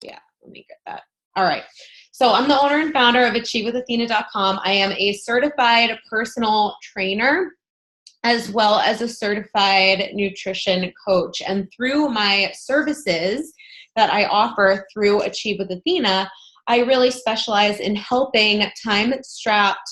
Yeah, let me get that. All right. So I'm the owner and founder of achievewithathena.com. I am a certified personal trainer as well as a certified nutrition coach. And through my services that I offer through Achieve with Athena, I really specialize in helping time-strapped,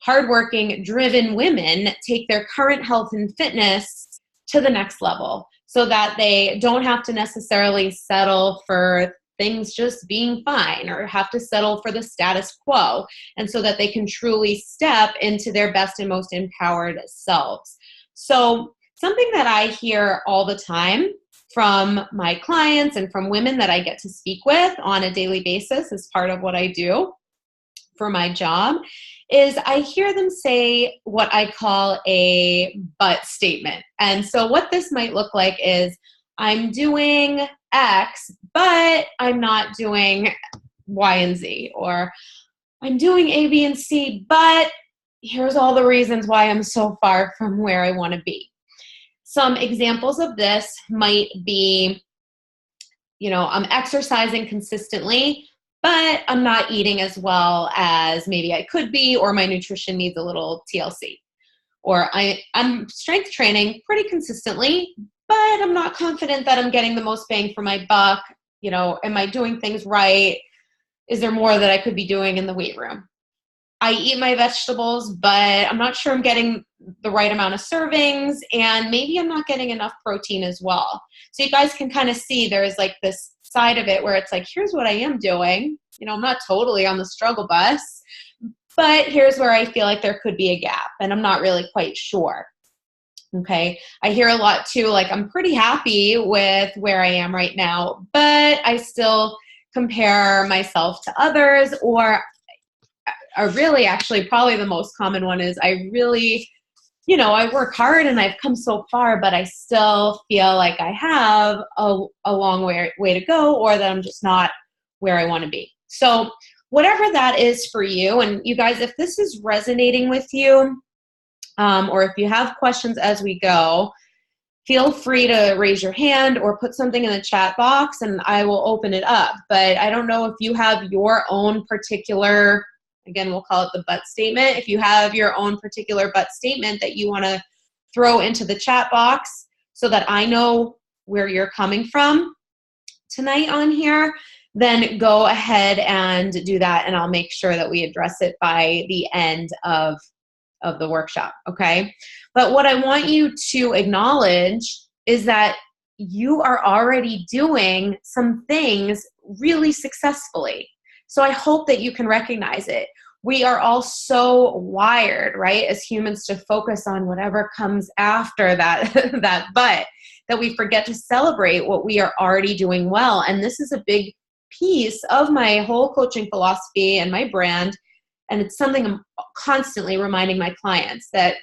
hardworking, driven women take their current health and fitness to the next level so that they don't have to necessarily settle for things just being fine or have to settle for the status quo, and so that they can truly step into their best and most empowered selves. So something that I hear all the time from my clients and from women that I get to speak with on a daily basis as part of what I do for my job is I hear them say what I call a but statement. And so what this might look like is, I'm doing X, but I'm not doing Y and Z, or I'm doing A, B, and C, but here's all the reasons why I'm so far from where I want to be. Some examples of this might be, I'm exercising consistently, but I'm not eating as well as maybe I could be, or my nutrition needs a little TLC. Or I'm strength training pretty consistently, but I'm not confident that I'm getting the most bang for my buck. Am I doing things right? Is there more that I could be doing in the weight room? I eat my vegetables, but I'm not sure I'm getting the right amount of servings, and maybe I'm not getting enough protein as well. So you guys can kind of see there's like this side of it where it's like, here's what I am doing. I'm not totally on the struggle bus, but here's where I feel like there could be a gap, and I'm not really quite sure. Okay. I hear a lot too, like, I'm pretty happy with where I am right now, but I still compare myself to others, or really actually probably the most common one is I really, I work hard and I've come so far, but I still feel like I have a long way to go, or that I'm just not where I want to be. So whatever that is for you, and you guys, if this is resonating with you, or if you have questions as we go, feel free to raise your hand or put something in the chat box and I will open it up. But I don't know if you have your own particular, again, we'll call it the but statement. If you have your own particular but statement that you want to throw into the chat box so that I know where you're coming from tonight on here, then go ahead and do that, and I'll make sure that we address it by the end of the workshop, okay? But what I want you to acknowledge is that you are already doing some things really successfully. So I hope that you can recognize it. We are all so wired, right, as humans, to focus on whatever comes after that, that we forget to celebrate what we are already doing well. And this is a big piece of my whole coaching philosophy and my brand. And it's something I'm constantly reminding my clients, that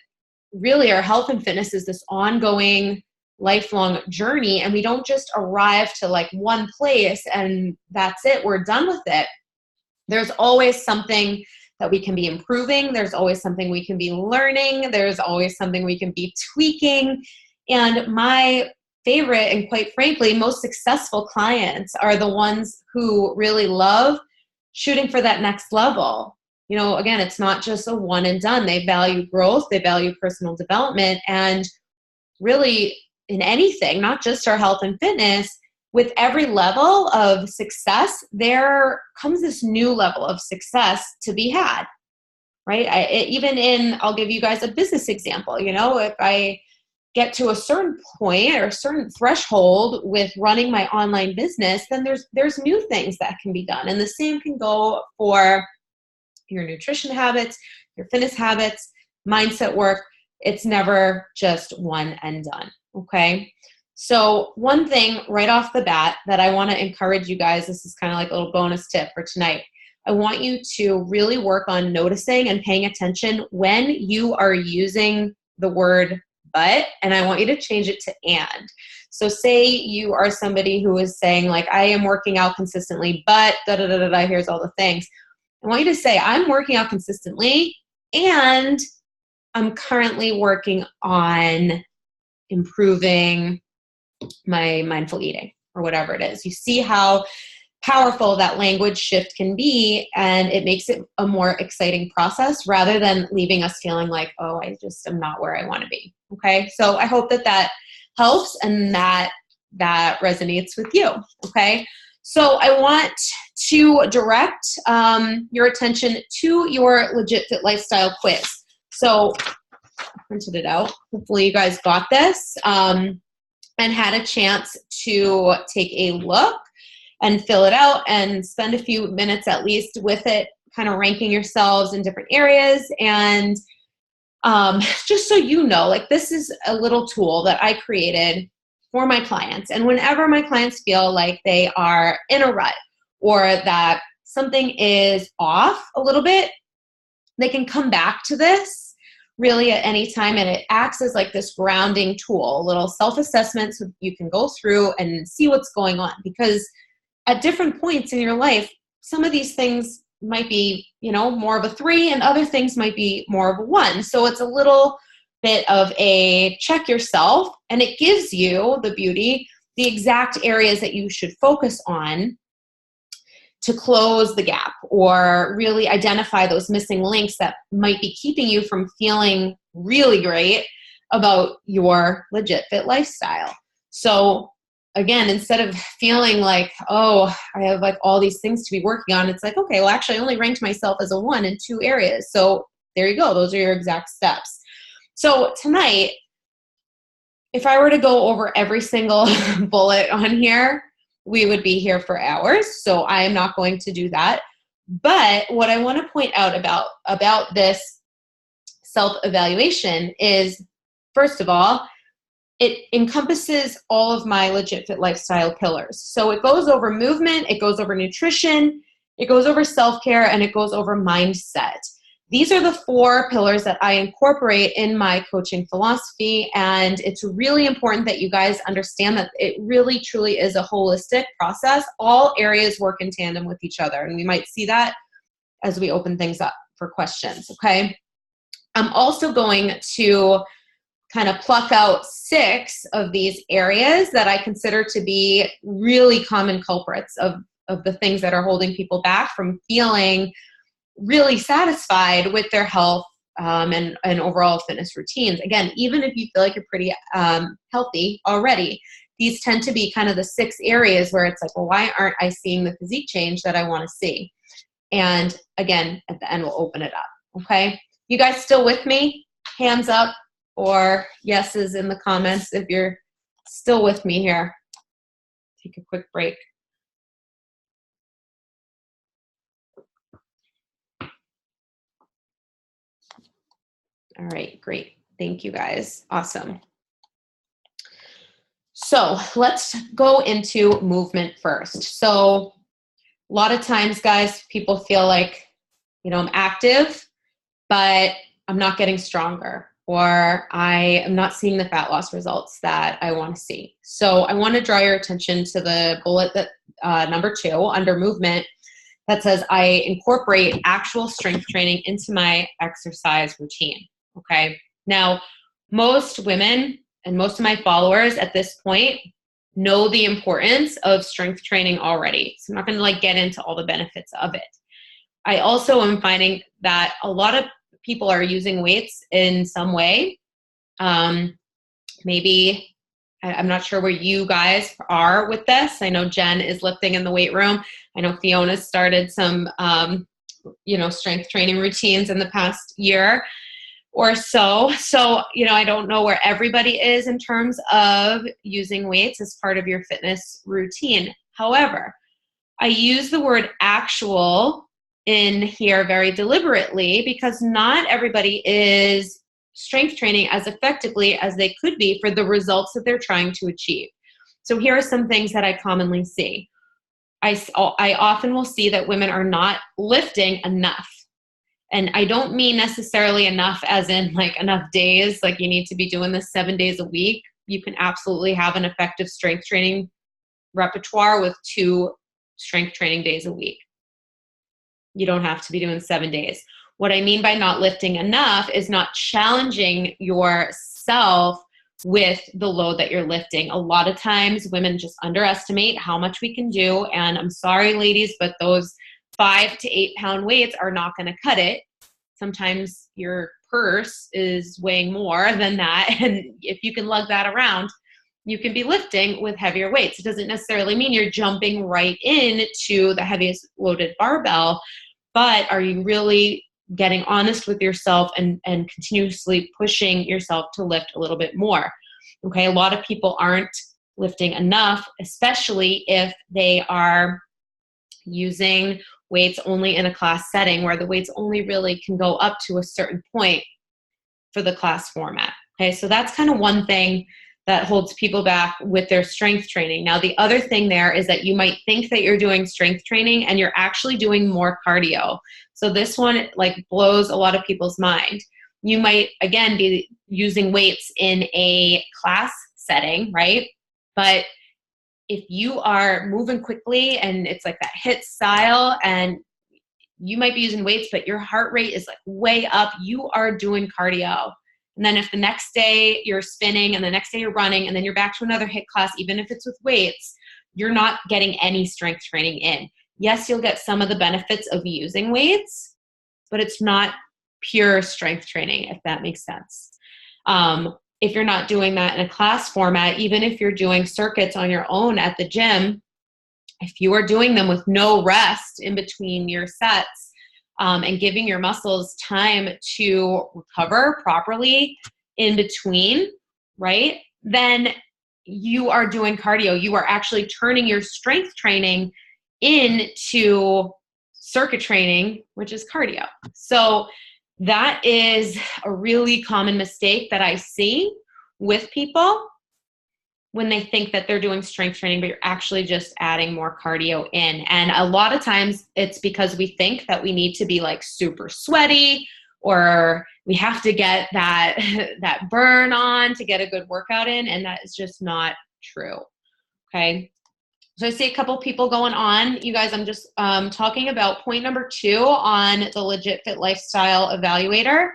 really our health and fitness is this ongoing, lifelong journey. And we don't just arrive to like one place and that's it, we're done with it. There's always something that we can be improving. There's always something we can be learning. There's always something we can be tweaking. And my favorite, and quite frankly, most successful clients are the ones who really love shooting for that next level. Again, it's not just a one and done. They value growth, they value personal development, and really in anything, not just our health and fitness, with every level of success, there comes this new level of success to be had, right? I'll give you guys a business example. If I get to a certain point or a certain threshold with running my online business, then there's new things that can be done. And the same can go for your nutrition habits, your fitness habits, mindset work. It's never just one and done, okay? So one thing right off the bat that I want to encourage you guys, this is kind of like a little bonus tip for tonight. I want you to really work on noticing and paying attention when you are using the word but, and I want you to change it to and. So say you are somebody who is saying like, I am working out consistently, but da-da-da-da-da, here's all the things. I want you to say, I'm working out consistently and I'm currently working on improving my mindful eating, or whatever it is. You see how powerful that language shift can be, and it makes it a more exciting process rather than leaving us feeling like, oh, I just am not where I want to be. Okay, so I hope that that helps and that resonates with you. Okay, so I want to direct your attention to your Legit Fit Lifestyle quiz. So I printed it out. Hopefully you guys got this and had a chance to take a look and fill it out and spend a few minutes at least with it, kind of ranking yourselves in different areas. And just so you know, like, this is a little tool that I created for my clients. And whenever my clients feel like they are in a rut or that something is off a little bit, they can come back to this really at any time, and it acts as like this grounding tool, a little self-assessment, so you can go through and see what's going on. Because at different points in your life, some of these things might be, you know, more of a 3 and other things might be more of a 1. So it's a little bit of a check yourself, and it gives you the exact areas that you should focus on to close the gap or really identify those missing links that might be keeping you from feeling really great about your Legit Fit lifestyle. So again, instead of feeling like, oh, I have like all these things to be working on, it's like, okay, well, actually I only ranked myself as a 1 in 2 areas. So there you go. Those are your exact steps. So tonight, if I were to go over every single bullet on here, we would be here for hours. So I am not going to do that. But what I want to point out about this self-evaluation is, first of all, it encompasses all of my Legit Fit lifestyle pillars. So it goes over movement, it goes over nutrition, it goes over self-care, and it goes over mindset. These are the 4 pillars that I incorporate in my coaching philosophy, and it's really important that you guys understand that it really truly is a holistic process. All areas work in tandem with each other, and we might see that as we open things up for questions, okay? I'm also going to kind of pluck out 6 of these areas that I consider to be really common culprits of the things that are holding people back from feeling really satisfied with their health and overall fitness routines. Again, even if you feel like you're pretty healthy already, these tend to be kind of the 6 areas where it's like, well, why aren't I seeing the physique change that I want to see? And again, at the end, we'll open it up, okay? You guys still with me? Hands up or yeses in the comments if you're still with me here. Take a quick break. All right, great. Thank you guys. Awesome. So let's go into movement first. So a lot of times, guys, people feel like, you know, I'm active, but I'm not getting stronger, or I am not seeing the fat loss results that I want to see. So I want to draw your attention to the bullet that number 2 under movement that says I incorporate actual strength training into my exercise routine. Okay. Now, most women and most of my followers at this point know the importance of strength training already. So I'm not going to like get into all the benefits of it. I also am finding that a lot of people are using weights in some way. Maybe, I'm not sure where you guys are with this. I know Jen is lifting in the weight room. I know Fiona started some, strength training routines in the past year or so. So, I don't know where everybody is in terms of using weights as part of your fitness routine. However, I use the word actual in here very deliberately because not everybody is strength training as effectively as they could be for the results that they're trying to achieve. So here are some things that I commonly see. I often will see that women are not lifting enough. And I don't mean necessarily enough as in like enough days, like you need to be doing this 7 days a week. You can absolutely have an effective strength training repertoire with 2 strength training days a week. You don't have to be doing 7 days. What I mean by not lifting enough is not challenging yourself with the load that you're lifting. A lot of times women just underestimate how much we can do. And I'm sorry, ladies, but those 5 to 8 pound weights are not going to cut it. Sometimes your purse is weighing more than that. And if you can lug that around, you can be lifting with heavier weights. It doesn't necessarily mean you're jumping right into the heaviest loaded barbell, but are you really getting honest with yourself and continuously pushing yourself to lift a little bit more? Okay, a lot of people aren't lifting enough, especially if they are using weights only in a class setting where the weights only really can go up to a certain point for the class format. Okay, so that's kind of one thing that holds people back with their strength training. Now, the other thing there is that you might think that you're doing strength training and you're actually doing more cardio. So this one like blows a lot of people's mind. You might, again, be using weights in a class setting, right? But if you are moving quickly and it's like that HIIT style and you might be using weights, but your heart rate is like way up, you are doing cardio. And then if the next day you're spinning and the next day you're running and then you're back to another HIIT class, even if it's with weights, you're not getting any strength training in. Yes, you'll get some of the benefits of using weights, but it's not pure strength training, if that makes sense. If you're not doing that in a class format, even if you're doing circuits on your own at the gym, if you are doing them with no rest in between your sets, and giving your muscles time to recover properly in between, right? Then you are doing cardio. You are actually turning your strength training into circuit training, which is cardio. So that is a really common mistake that I see with people when they think that they're doing strength training, but you're actually just adding more cardio in. And a lot of times it's because we think that we need to be like super sweaty or we have to get that, that burn on to get a good workout in. And that is just not true. Okay. So I see a couple people going on. You guys, I'm just talking about point number 2 on the Legit Fit Lifestyle Evaluator,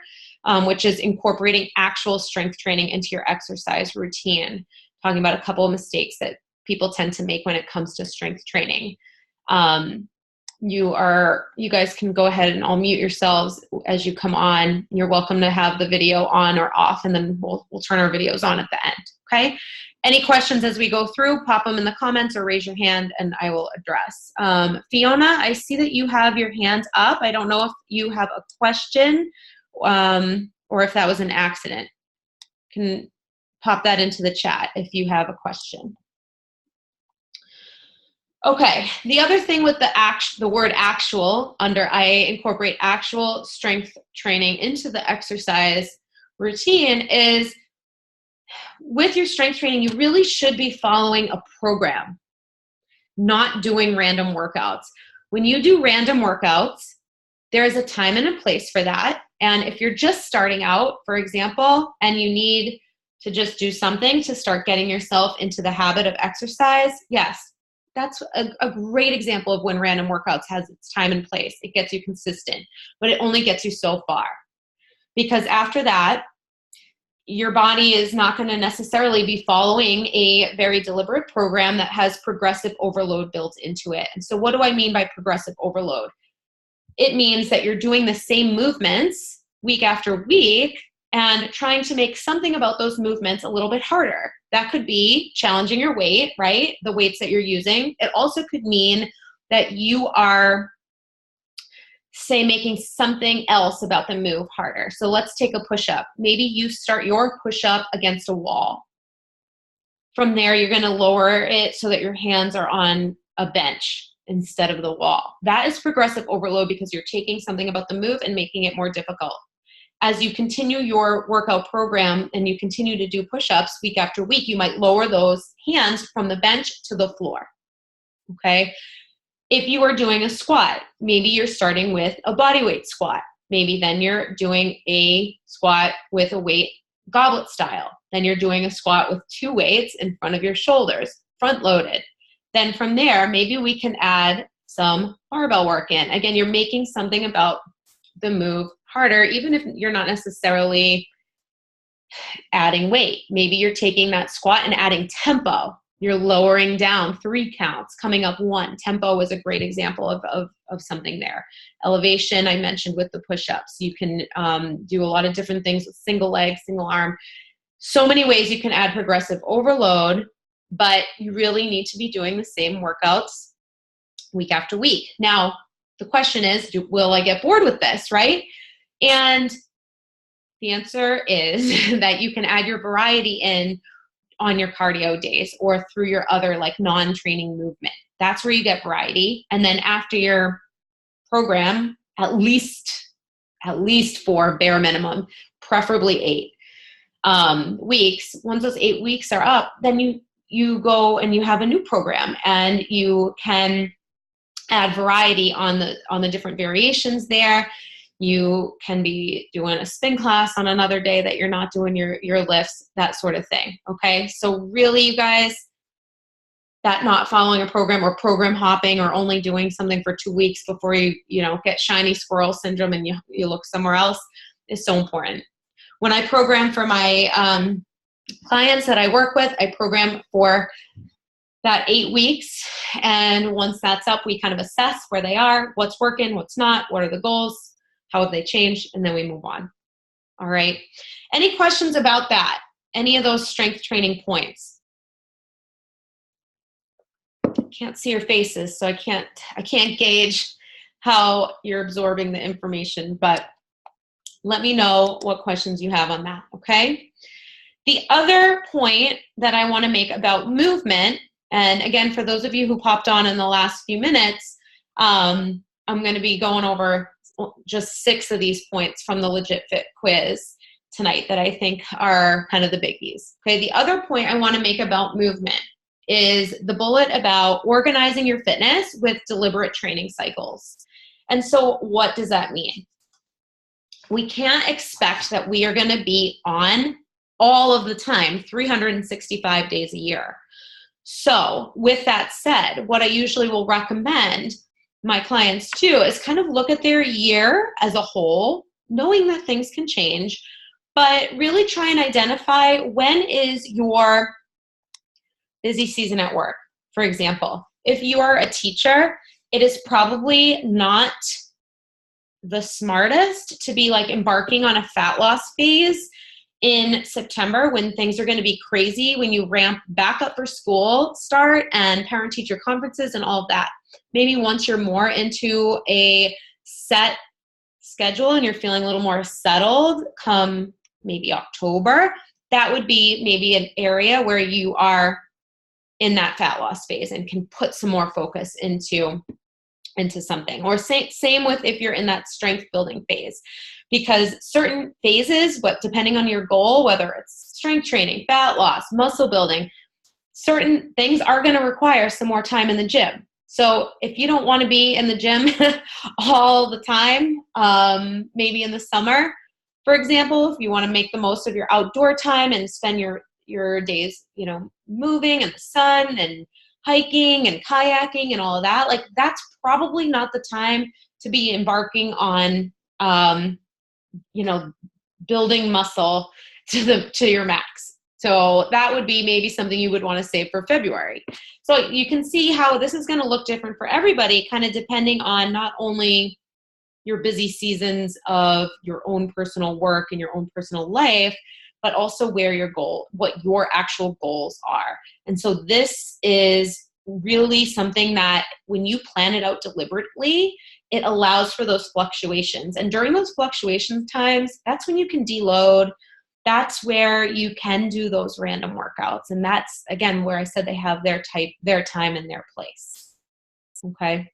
which is incorporating actual strength training into your exercise routine. Talking about a couple of mistakes that people tend to make when it comes to strength training. You guys can go ahead and all mute yourselves as you come on. You're welcome to have the video on or off, and then we'll turn our videos on at the end, okay? Any questions as we go through, pop them in the comments or raise your hand and I will address. Fiona, I see that you have your hand up. I don't know if you have a question or if that was an accident. Can pop that into the chat if you have a question. Okay, the other thing with the word actual, I incorporate actual strength training into the exercise routine, is with your strength training, you really should be following a program, not doing random workouts. When you do random workouts, there is a time and a place for that. And if you're just starting out, for example, and you need to just do something to start getting yourself into the habit of exercise, yes, that's a great example of when random workouts has its time and place. It gets you consistent, but it only gets you so far. Because after that, your body is not going to necessarily be following a very deliberate program that has progressive overload built into it. And so what do I mean by progressive overload? It means that you're doing the same movements week after week and trying to make something about those movements a little bit harder. That could be challenging your weight, right? The weights that you're using. It also could mean that you are, say, making something else about the move harder. So let's take a push-up. Maybe you start your push-up against a wall. From there, you're going to lower it so that your hands are on a bench instead of the wall. That is progressive overload because you're taking something about the move and making it more difficult. As you continue your workout program and you continue to do push-ups week after week, you might lower those hands from the bench to the floor, okay? If you are doing a squat, maybe you're starting with a bodyweight squat. Maybe then you're doing a squat with a weight goblet style. Then you're doing a squat with 2 weights in front of your shoulders, front loaded. Then from there, maybe we can add some barbell work in. Again, you're making something about the move harder, even if you're not necessarily adding weight. Maybe you're taking that squat and adding tempo. You're lowering down 3 counts, coming up 1. Tempo is a great example of something there. Elevation, I mentioned with the push-ups. You can do a lot of different things with single leg, single arm. So many ways you can add progressive overload, but you really need to be doing the same workouts week after week. Now, the question is, will I get bored with this, right? And the answer is that you can add your variety in on your cardio days or through your other like non-training movement. That's where you get variety. And then after your program, at least 4 bare minimum, preferably 8 weeks. Once those 8 weeks are up, then you go and you have a new program and you can add variety on the different variations there. You can be doing a spin class on another day that you're not doing your lifts, that sort of thing. Okay. So really, you guys, that not following a program or program hopping or only doing something for 2 weeks before you get shiny squirrel syndrome and you look somewhere else is so important. When I program for my clients that I work with, I program for that 8 weeks. And once that's up, we kind of assess where they are, what's working, what's not, what are the goals, how have they changed, and then we move on. All right. Any questions about that? Any of those strength training points? Can't see your faces, so I can't gauge how you're absorbing the information, but let me know what questions you have on that, okay? The other point that I want to make about movement, and again, for those of you who popped on in the last few minutes, I'm going to be going over just 6 of these points from the Legit Fit quiz tonight that I think are kind of the biggies. Okay, the other point I want to make about movement is the bullet about organizing your fitness with deliberate training cycles. And so what does that mean? We can't expect that we are going to be on all of the time, 365 days a year. So with that said, what I usually will recommend my clients too is kind of look at their year as a whole, knowing that things can change, but really try and identify when is your busy season at work. For example, if you are a teacher, it is probably not the smartest to be like embarking on a fat loss phase in September when things are going to be crazy, when you ramp back up for school start and parent-teacher conferences and all of that. Maybe once you're more into a set schedule and you're feeling a little more settled come maybe October, that would be maybe an area where you are in that fat loss phase and can put some more focus into something. Or same with if you're in that strength building phase, because certain phases, but depending on your goal, whether it's strength training, fat loss, muscle building, certain things are going to require some more time in the gym. So if you don't want to be in the gym all the time, maybe in the summer, for example, if you want to make the most of your outdoor time and spend your days, moving in the sun and hiking and kayaking and all of that, like that's probably not the time to be embarking on, building muscle to your max. So that would be maybe something you would want to save for February. So you can see how this is going to look different for everybody, kind of depending on not only your busy seasons of your own personal work and your own personal life, but also what your actual goals are. And so this is really something that when you plan it out deliberately, it allows for those fluctuations. And during those fluctuation times, that's when you can deload. That's where you can do those random workouts. And that's, again, where I said they have their time and their place. Okay.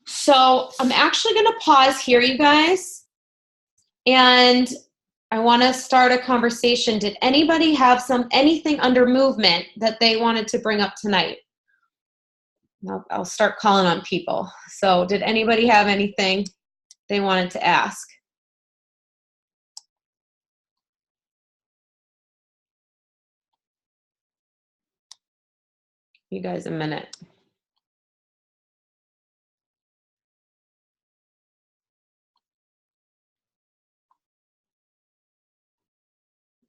So I'm actually going to pause here, you guys. And I want to start a conversation. Did anybody have anything under movement that they wanted to bring up tonight? I'll start calling on people. So did anybody have anything they wanted to ask? You guys a minute.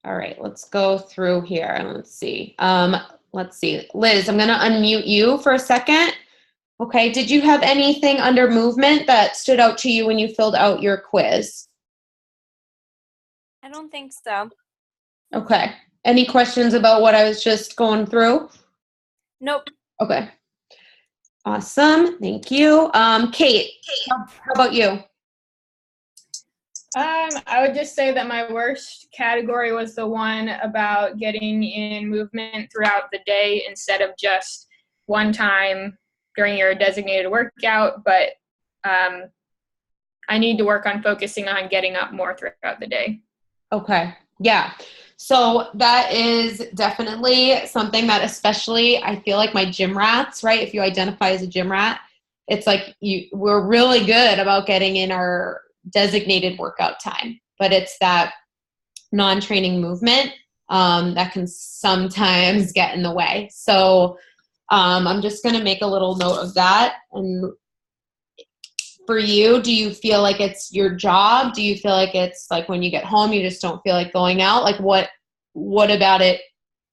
All right, let's go through here and let's see. Liz, I'm going to unmute you for a second. Okay, did you have anything under movement that stood out to you when you filled out your quiz? I don't think so. Okay. Any questions about what I was just going through? Nope. Okay. Awesome. Thank you. Kate, how about you? I would just say that my worst category was the one about getting in movement throughout the day instead of just one time during your designated workout, but I need to work on focusing on getting up more throughout the day. Okay. Yeah. So that is definitely something that especially I feel like my gym rats, right? If you identify as a gym rat, it's like we're really good about getting in our designated workout time, but it's that non-training movement that can sometimes get in the way. So I'm just going to make a little note of that. And for you, do you feel like it's your job? Do you feel like it's like when you get home, you just don't feel like going out? Like what about it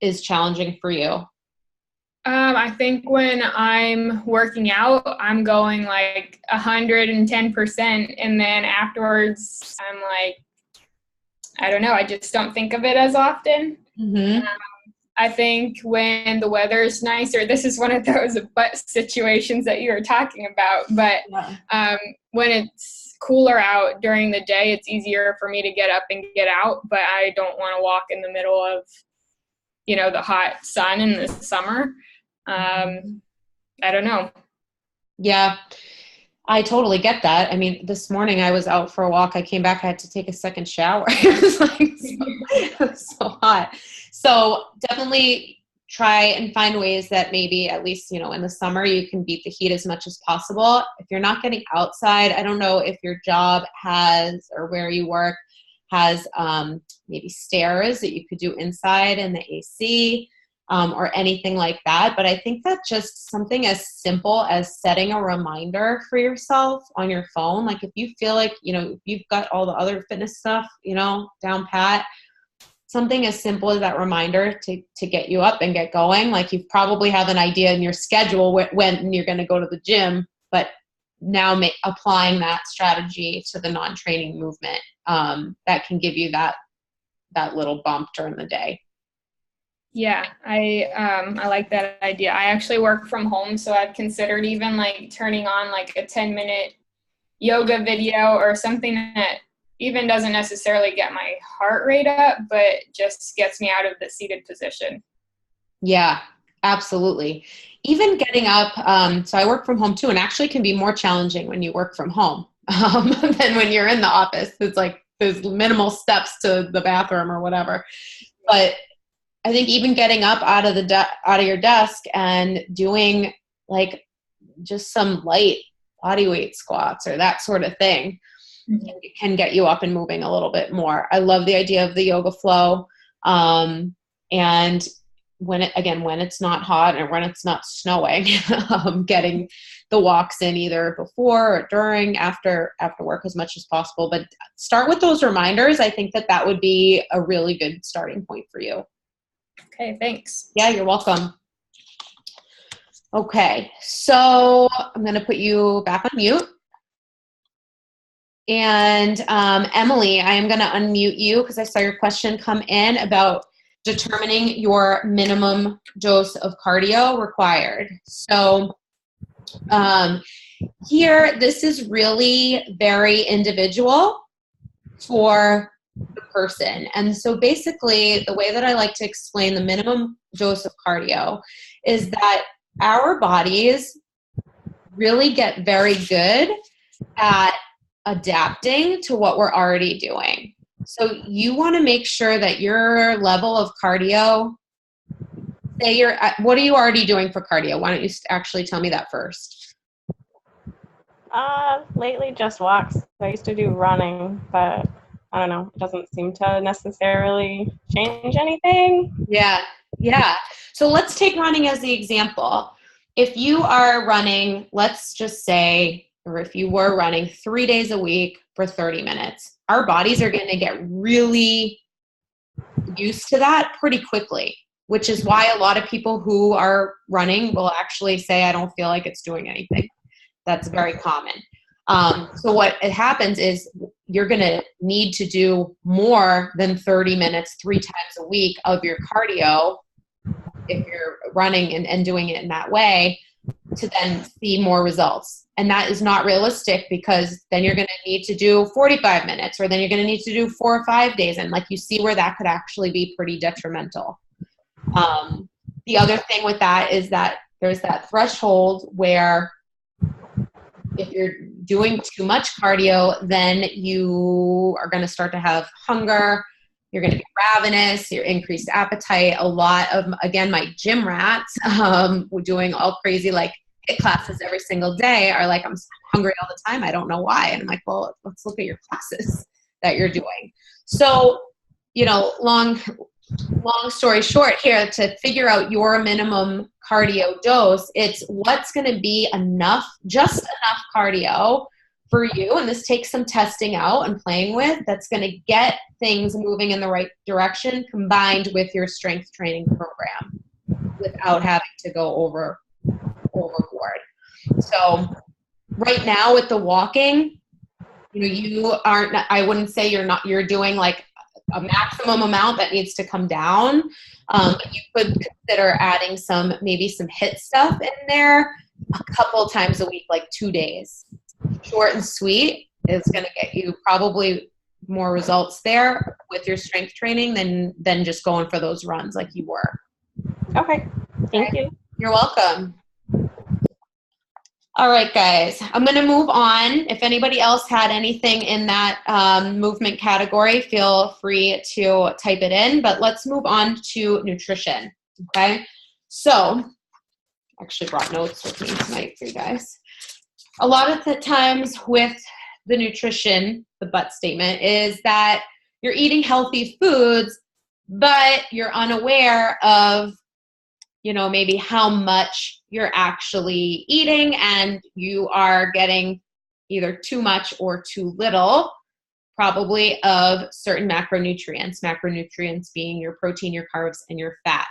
is challenging for you? I think when I'm working out, I'm going like 110%. And then afterwards, I'm like, I don't know, I just don't think of it as often. Mm-hmm. I think when the weather is nicer, this is one of those butt situations that you were talking about, but when it's cooler out during the day, it's easier for me to get up and get out, but I don't want to walk in the middle of, the hot sun in the summer. I don't know. Yeah, I totally get that. I mean, this morning I was out for a walk. I came back, I had to take a second shower. It was so hot. So definitely try and find ways that maybe at least, in the summer you can beat the heat as much as possible. If you're not getting outside, I don't know if your job has or where you work has maybe stairs that you could do inside in the AC. Or anything like that. But I think that just something as simple as setting a reminder for yourself on your phone, like if you feel like, if you've got all the other fitness stuff, down pat, something as simple as that reminder to get you up and get going. Like you probably have an idea in your schedule when you're going to go to the gym, but now applying that strategy to the non-training movement, that can give you that little bump during the day. Yeah, I like that idea. I actually work from home, so I've considered even like turning on like a 10-minute yoga video or something that even doesn't necessarily get my heart rate up, but just gets me out of the seated position. Yeah, absolutely. Even getting up, so I work from home too, and actually can be more challenging when you work from home than when you're in the office. It's like there's minimal steps to the bathroom or whatever. But I think even getting up out of your desk and doing like just some light body weight squats or that sort of thing can get you up and moving a little bit more. I love the idea of the yoga flow. And when it's not hot and when it's not snowing, getting the walks in either before or during, after work as much as possible. But start with those reminders. I think that would be a really good starting point for you. Okay, thanks. Yeah, you're welcome. Okay, so I'm going to put you back on mute. And Emily, I am going to unmute you because I saw your question come in about determining your minimum dose of cardio required. So here, this is really very individual for the person. And so basically the way that I like to explain the minimum dose of cardio is that our bodies really get very good at adapting to what we're already doing. So you want to make sure that your level of cardio, what are you already doing for cardio? Why don't you actually tell me that first? Lately just walks. I used to do running, but I don't know, it doesn't seem to necessarily change anything. Yeah. So let's take running as the example. If you are running, let's just say, or if you were running 3 days a week for 30 minutes, our bodies are going to get really used to that pretty quickly, which is why a lot of people who are running will actually say, I don't feel like it's doing anything. That's very common. So what it happens is you're going to need to do more than 30 minutes 3 times a week of your cardio if you're running and doing it in that way to then see more results. And that is not realistic, because then you're going to need to do 45 minutes, or then you're going to need to do 4 or 5 days. And like, you see where that could actually be pretty detrimental. The other thing with that is that there's that threshold where if you're doing too much cardio, then you are going to start to have hunger. You're going to get ravenous, your increased appetite. A lot of, again, my gym rats, doing all crazy like HIIT classes every single day, are like, I'm hungry all the time. I don't know why. And I'm like, well, let's look at your classes that you're doing. So, you know, long story short here, to figure out your minimum cardio dose, it's what's going to be enough, just enough cardio for you. And this takes some testing out and playing with, that's going to get things moving in the right direction, combined with your strength training program without having to go overboard. So right now with the walking, you know, you aren't, I wouldn't say you're doing like a maximum amount that needs to come down. But you could consider adding maybe some HIIT stuff in there a couple times a week, like 2 days. Short and sweet is going to get you probably more results there with your strength training than just going for those runs like you were. Okay. Thank you. You're welcome. All right, guys, I'm going to move on. If anybody else had anything in that movement category, feel free to type it in, but let's move on to nutrition, okay? So, I actually brought notes with me tonight for you guys. A lot of the times with the nutrition, the but statement is that you're eating healthy foods, but you're unaware of, you know, maybe how much you're actually eating, and you are getting either too much or too little, probably, of certain macronutrients being your protein, your carbs, and your fat.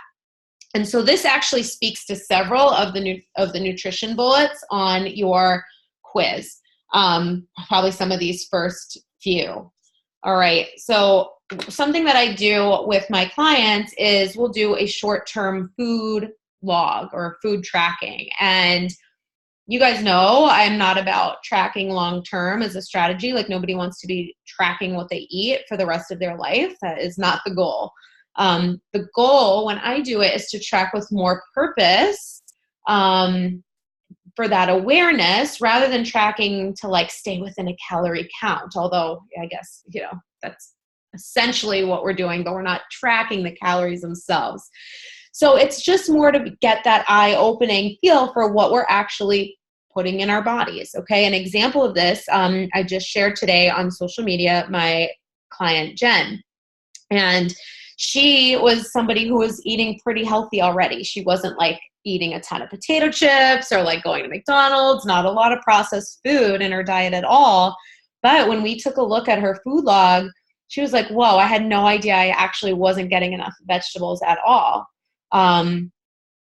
And so this actually speaks to several of the nutrition bullets on your quiz, probably some of these first few. All right, so something that I do with my clients is we'll do a short-term food log or food tracking. And you guys know I'm not about tracking long-term as a strategy. Like, nobody wants to be tracking what they eat for the rest of their life. That is not the goal. The goal when I do it is to track with more purpose, for that awareness, rather than tracking to like stay within a calorie count. Although I guess, you know, that's essentially what we're doing, but we're not tracking the calories themselves. So it's just more to get that eye-opening feel for what we're actually putting in our bodies, okay? An example of this, I just shared today on social media, my client Jen. And she was somebody who was eating pretty healthy already. She wasn't like eating a ton of potato chips or like going to McDonald's, not a lot of processed food in her diet at all. But when we took a look at her food log, she was like, whoa, I had no idea I actually wasn't getting enough vegetables at all.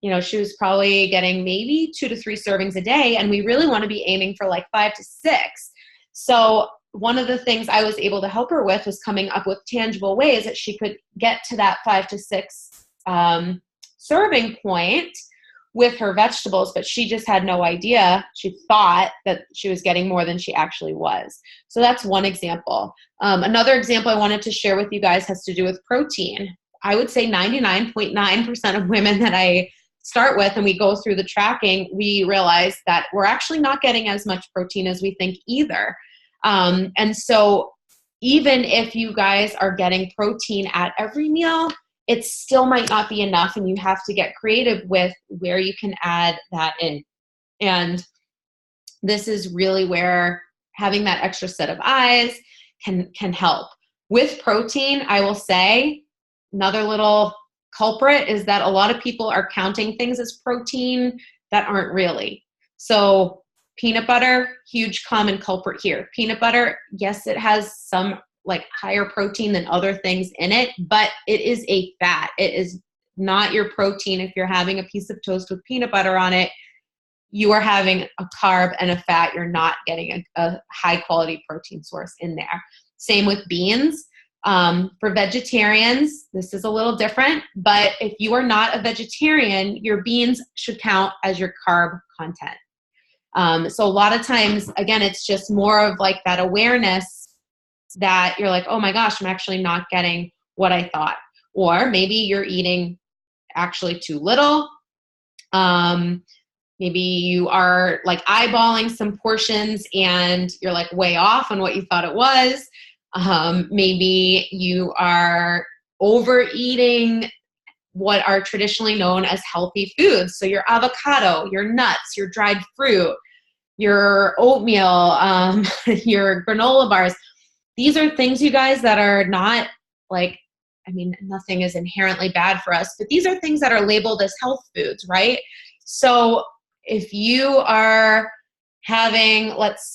You know, she was probably getting maybe 2 to 3 servings a day, and we really want to be aiming for like 5 to 6. So one of the things I was able to help her with was coming up with tangible ways that she could get to that 5 to 6 serving point with her vegetables, but she just had no idea. She thought that she was getting more than she actually was. So that's one example. Another example I wanted to share with you guys has to do with protein. I would say 99.9% of women that I start with and we go through the tracking, we realize that we're actually not getting as much protein as we think either. And so even if you guys are getting protein at every meal, it still might not be enough, and you have to get creative with where you can add that in. And this is really where having that extra set of eyes can help. With protein, I will say, another little culprit is that a lot of people are counting things as protein that aren't really. So peanut butter, huge common culprit here. Peanut butter, yes, it has some like higher protein than other things in it, but it is a fat. It is not your protein. If you're having a piece of toast with peanut butter on it, you are having a carb and a fat. You're not getting a high quality protein source in there. Same with beans. For vegetarians, this is a little different, but if you are not a vegetarian, your beans should count as your carb content. So a lot of times, again, it's just more of like that awareness that you're like, oh my gosh, I'm actually not getting what I thought. Or maybe you're eating actually too little. Maybe you are like eyeballing some portions and you're like way off on what you thought it was. Maybe you are overeating what are traditionally known as healthy foods. So your avocado, your nuts, your dried fruit, your oatmeal, your granola bars. These are things, you guys, that are not like, I mean, nothing is inherently bad for us, but these are things that are labeled as health foods, right? So if you are having, let's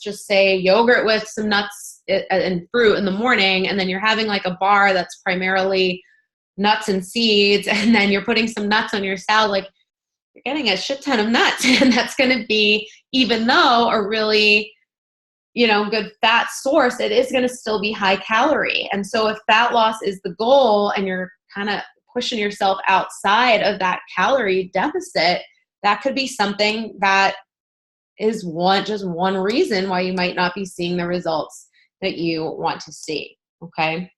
just say yogurt with some nuts and fruit in the morning, and then you're having like a bar that's primarily nuts and seeds, and then you're putting some nuts on your salad, like you're getting a shit ton of nuts. And that's going to be, even though a really, good fat source, it is going to still be high calorie. And so if fat loss is the goal and you're kind of pushing yourself outside of that calorie deficit, that could be something that is just one reason why you might not be seeing the results that you want to see. Okay.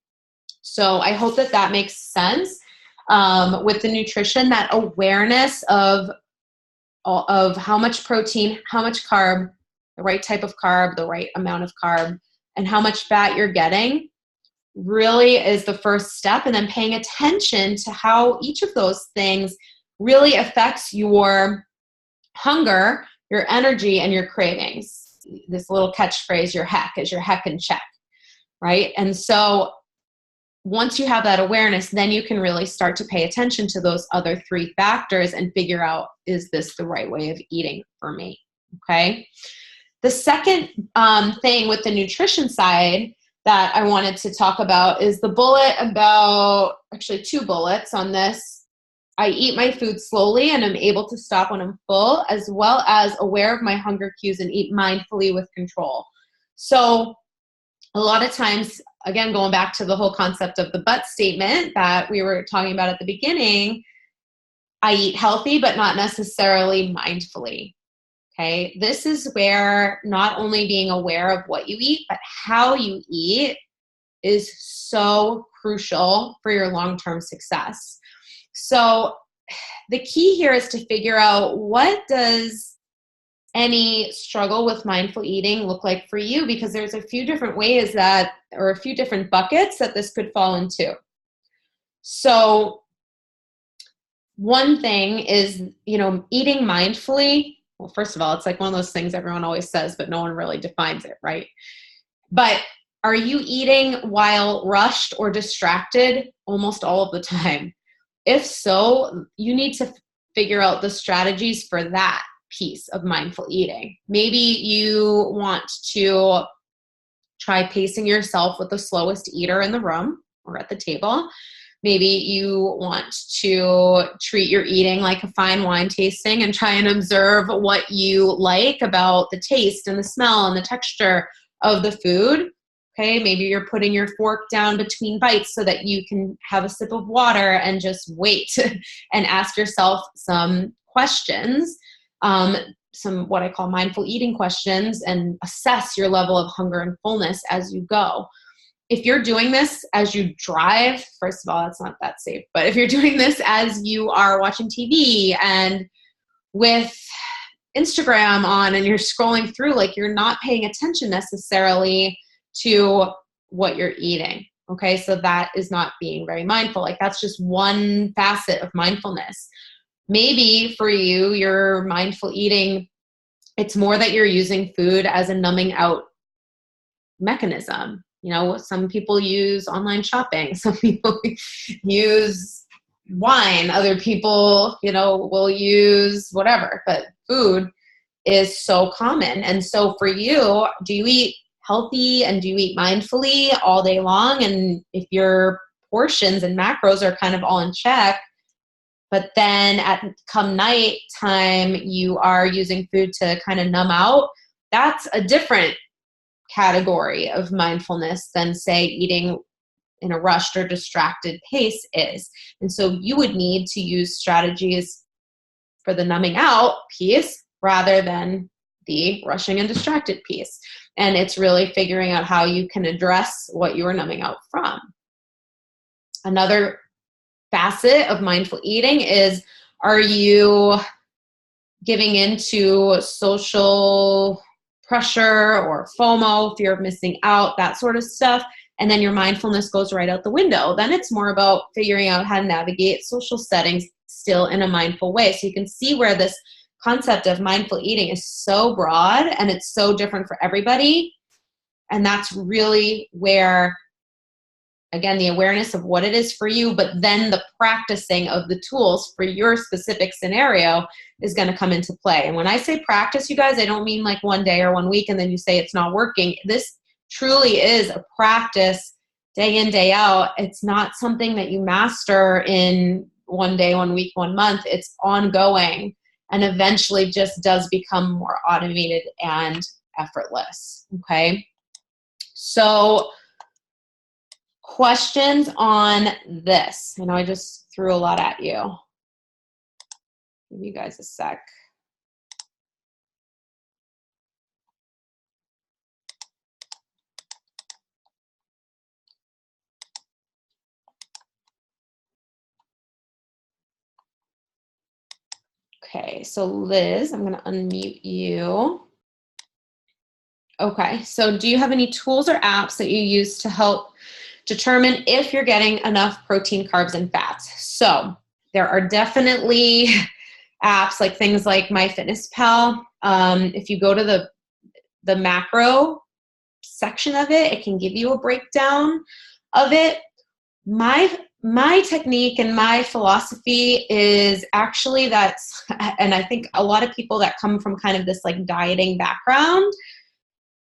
So I hope that makes sense. With the nutrition, that awareness of how much protein, how much carb, the right type of carb, the right amount of carb, and how much fat you're getting really is the first step. And then paying attention to how each of those things really affects your hunger, your energy, and your cravings. This little catchphrase, your heck, is your heck in check, right? And so once you have that awareness, then you can really start to pay attention to those other three factors and figure out, is this the right way of eating for me? Okay. The second thing with the nutrition side that I wanted to talk about is the bullet about, actually 2 bullets on this. I eat my food slowly and I'm able to stop when I'm full, as well as aware of my hunger cues and eat mindfully with control. So a lot of times, again, going back to the whole concept of the but statement that we were talking about at the beginning, I eat healthy, but not necessarily mindfully. Okay. This is where not only being aware of what you eat, but how you eat is so crucial for your long-term success. So the key here is to figure out, what does any struggle with mindful eating look like for you? Because there's a few different ways that, or a few different buckets that this could fall into. So one thing is, eating mindfully. Well, first of all, it's like one of those things everyone always says, but no one really defines it, right? But are you eating while rushed or distracted almost all of the time? If so, you need to figure out the strategies for that piece of mindful eating. Maybe you want to try pacing yourself with the slowest eater in the room or at the table. Maybe you want to treat your eating like a fine wine tasting and try and observe what you like about the taste and the smell and the texture of the food. Okay, maybe you're putting your fork down between bites so that you can have a sip of water and just wait and ask yourself some questions, some what I call mindful eating questions, and assess your level of hunger and fullness as you go. If you're doing this as you drive, first of all, that's not that safe, but if you're doing this as you are watching TV and with Instagram on and you're scrolling through, like, you're not paying attention necessarily to what you're eating. Okay, so that is not being very mindful. Like, that's just one facet of mindfulness. Maybe for you, your mindful eating, it's more that you're using food as a numbing out mechanism. Some people use online shopping. Some people use wine. Other people, will use whatever. But food is so common. And so for you, do you eat healthy and do you eat mindfully all day long? And if your portions and macros are kind of all in check, but then come night time, you are using food to kind of numb out, that's a different category of mindfulness than, say, eating in a rushed or distracted pace is. And so you would need to use strategies for the numbing out piece rather than the rushing and distracted piece. And it's really figuring out how you can address what you are numbing out from. Another facet of mindful eating is, are you giving into social pressure or FOMO, fear of missing out, that sort of stuff? And then your mindfulness goes right out the window. Then it's more about figuring out how to navigate social settings still in a mindful way. So you can see where this concept of mindful eating is so broad and it's so different for everybody. And that's really where, again, the awareness of what it is for you, but then the practicing of the tools for your specific scenario is going to come into play. And when I say practice, you guys, I don't mean like one day or 1 week and then you say it's not working. This truly is a practice day in, day out. It's not something that you master in 1 day, 1 week, 1 month. It's ongoing and eventually just does become more automated and effortless. Okay. So questions on this? I know I just threw a lot at you. Give you guys a sec. Okay, so Liz, I'm going to unmute you. Okay, so do you have any tools or apps that you use to help determine if you're getting enough protein, carbs, and fats? So there are definitely apps like things like MyFitnessPal. If you go to the macro section of it, it can give you a breakdown of it. My technique and my philosophy is actually that's, and I think a lot of people that come from kind of this like dieting background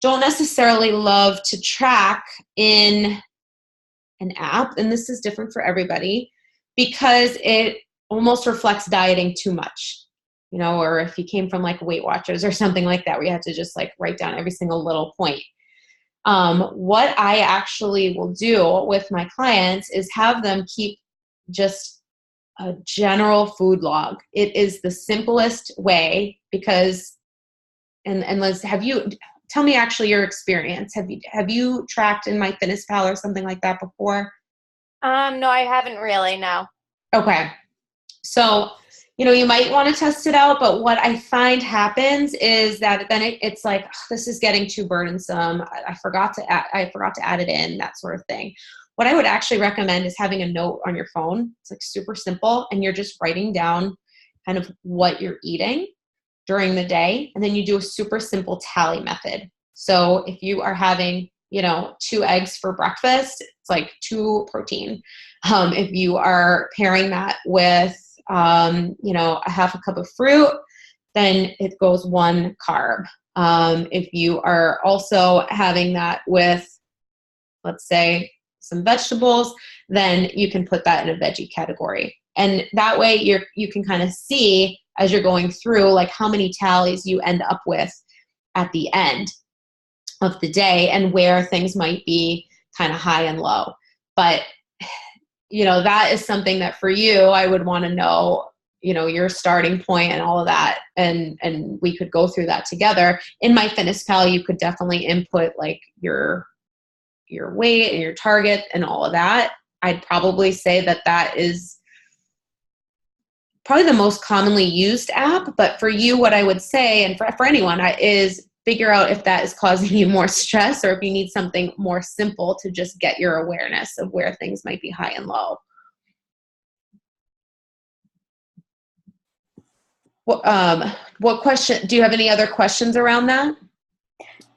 don't necessarily love to track in an app, and this is different for everybody, because it almost reflects dieting too much, you know, or if you came from like Weight Watchers or something like that, where you had to just like write down every single little point. What I actually will do with my clients is have them keep just a general food log. It is the simplest way because, and Liz, tell me actually your experience. Have you tracked in MyFitnessPal or something like that before? No, I haven't really, no. Okay. So, you know, you might want to test it out, but what I find happens is that then it's like, oh, this is getting too burdensome. I forgot to add it in, that sort of thing. What I would actually recommend is having a note on your phone. It's like super simple, and you're just writing down kind of what you're eating during the day, and then you do a super simple tally method. So if you are having, you know, 2 eggs for breakfast, it's like 2 protein. If you are pairing that with, you know, a half a cup of fruit, then it goes 1 carb. If you are also having that with, let's say, some vegetables, then you can put that in a veggie category. And that way you can kind of see as you're going through, like how many tallies you end up with at the end of the day and where things might be kind of high and low. But, you know, that is something that for you, I would want to know, you know, your starting point and all of that. And we could go through that together. In MyFitnessPal, you could definitely input like your weight and your target and all of that. I'd probably say that is probably the most commonly used app. But for you, what I would say, and for anyone, is figure out if that is causing you more stress or if you need something more simple to just get your awareness of where things might be high and low. What question, do you have any other questions around that?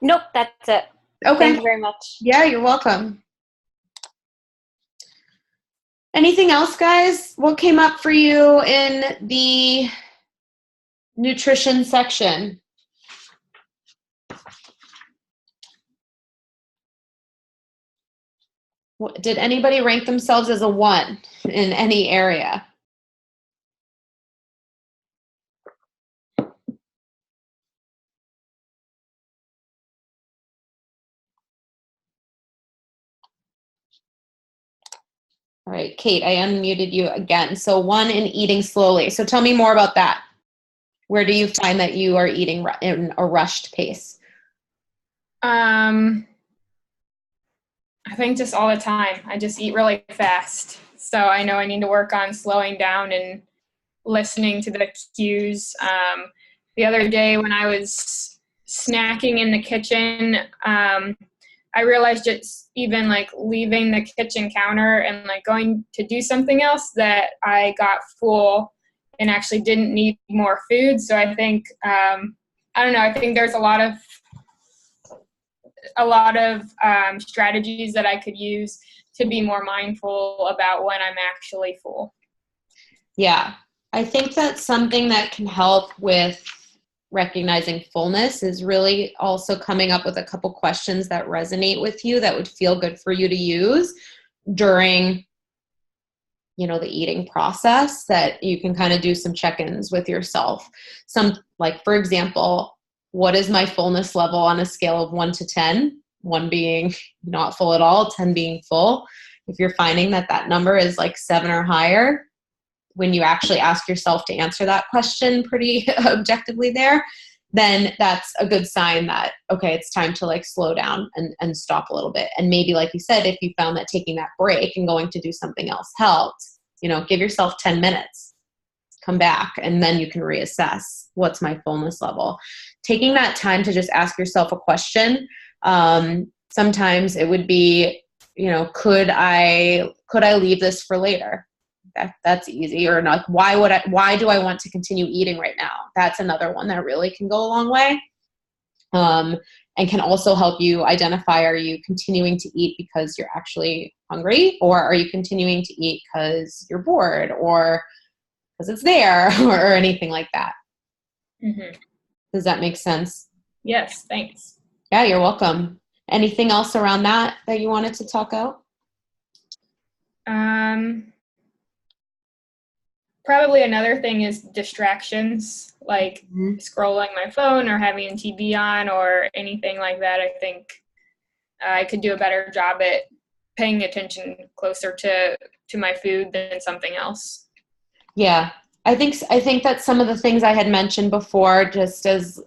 Nope, that's it. Okay. Thank you very much. Yeah, you're welcome. Anything else, guys? What came up for you in the nutrition section? Did anybody rank themselves as a 1 in any area? All right, Kate, I unmuted you again. So 1 in eating slowly. So tell me more about that. Where do you find that you are eating in a rushed pace? I think just all the time. I just eat really fast. So I know I need to work on slowing down and listening to the cues. The other day when I was snacking in the kitchen, I realized just even like leaving the kitchen counter and like going to do something else that I got full and actually didn't need more food. So I think, I don't know, I think there's a lot of strategies that I could use to be more mindful about when I'm actually full. Yeah, I think that's something that can help with recognizing fullness is really also coming up with a couple questions that resonate with you that would feel good for you to use during, the eating process, that you can kind of do some check-ins with yourself. Like, for example, what is my fullness level on a scale of 1 to 10? 1 being not full at all, 10 being full. If you're finding that number is like 7 or higher, when you actually ask yourself to answer that question pretty objectively there, then that's a good sign that, okay, it's time to like slow down and stop a little bit. And maybe, like you said, if you found that taking that break and going to do something else helped, give yourself 10 minutes, come back, and then you can reassess what's my fullness level. Taking that time to just ask yourself a question. Sometimes it would be, could I leave this for later? That's easy. Or not, why do I want to continue eating right now? That's another one that really can go a long way. And can also help you identify, are you continuing to eat because you're actually hungry, or are you continuing to eat because you're bored or because it's there or anything like that? Mm-hmm. Does that make sense? Yes, thanks. Yeah, you're welcome. Anything else around that you wanted to talk out? Probably another thing is distractions, like scrolling my phone or having TV on or anything like that. I think I could do a better job at paying attention closer to my food than something else. Yeah, I think that's some of the things I had mentioned before, just as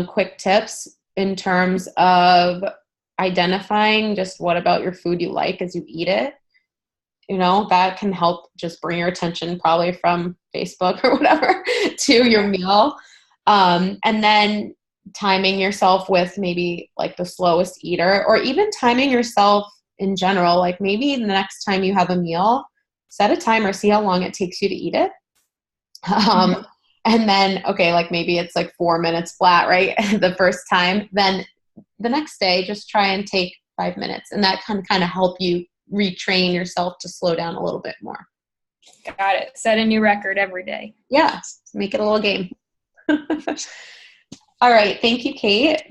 quick tips in terms of identifying just what about your food you like as you eat it. That can help just bring your attention probably from Facebook or whatever to your meal. And then timing yourself with maybe like the slowest eater, or even timing yourself in general. Like maybe the next time you have a meal, set a timer, see how long it takes you to eat it. And then, okay, like maybe it's like 4 minutes flat, right? The first time. Then the next day, just try and take 5 minutes. And that can kind of help you retrain yourself to slow down a little bit more. Got it. Set a new record every day. Yeah, make it a little game. All right. Thank you, Kate.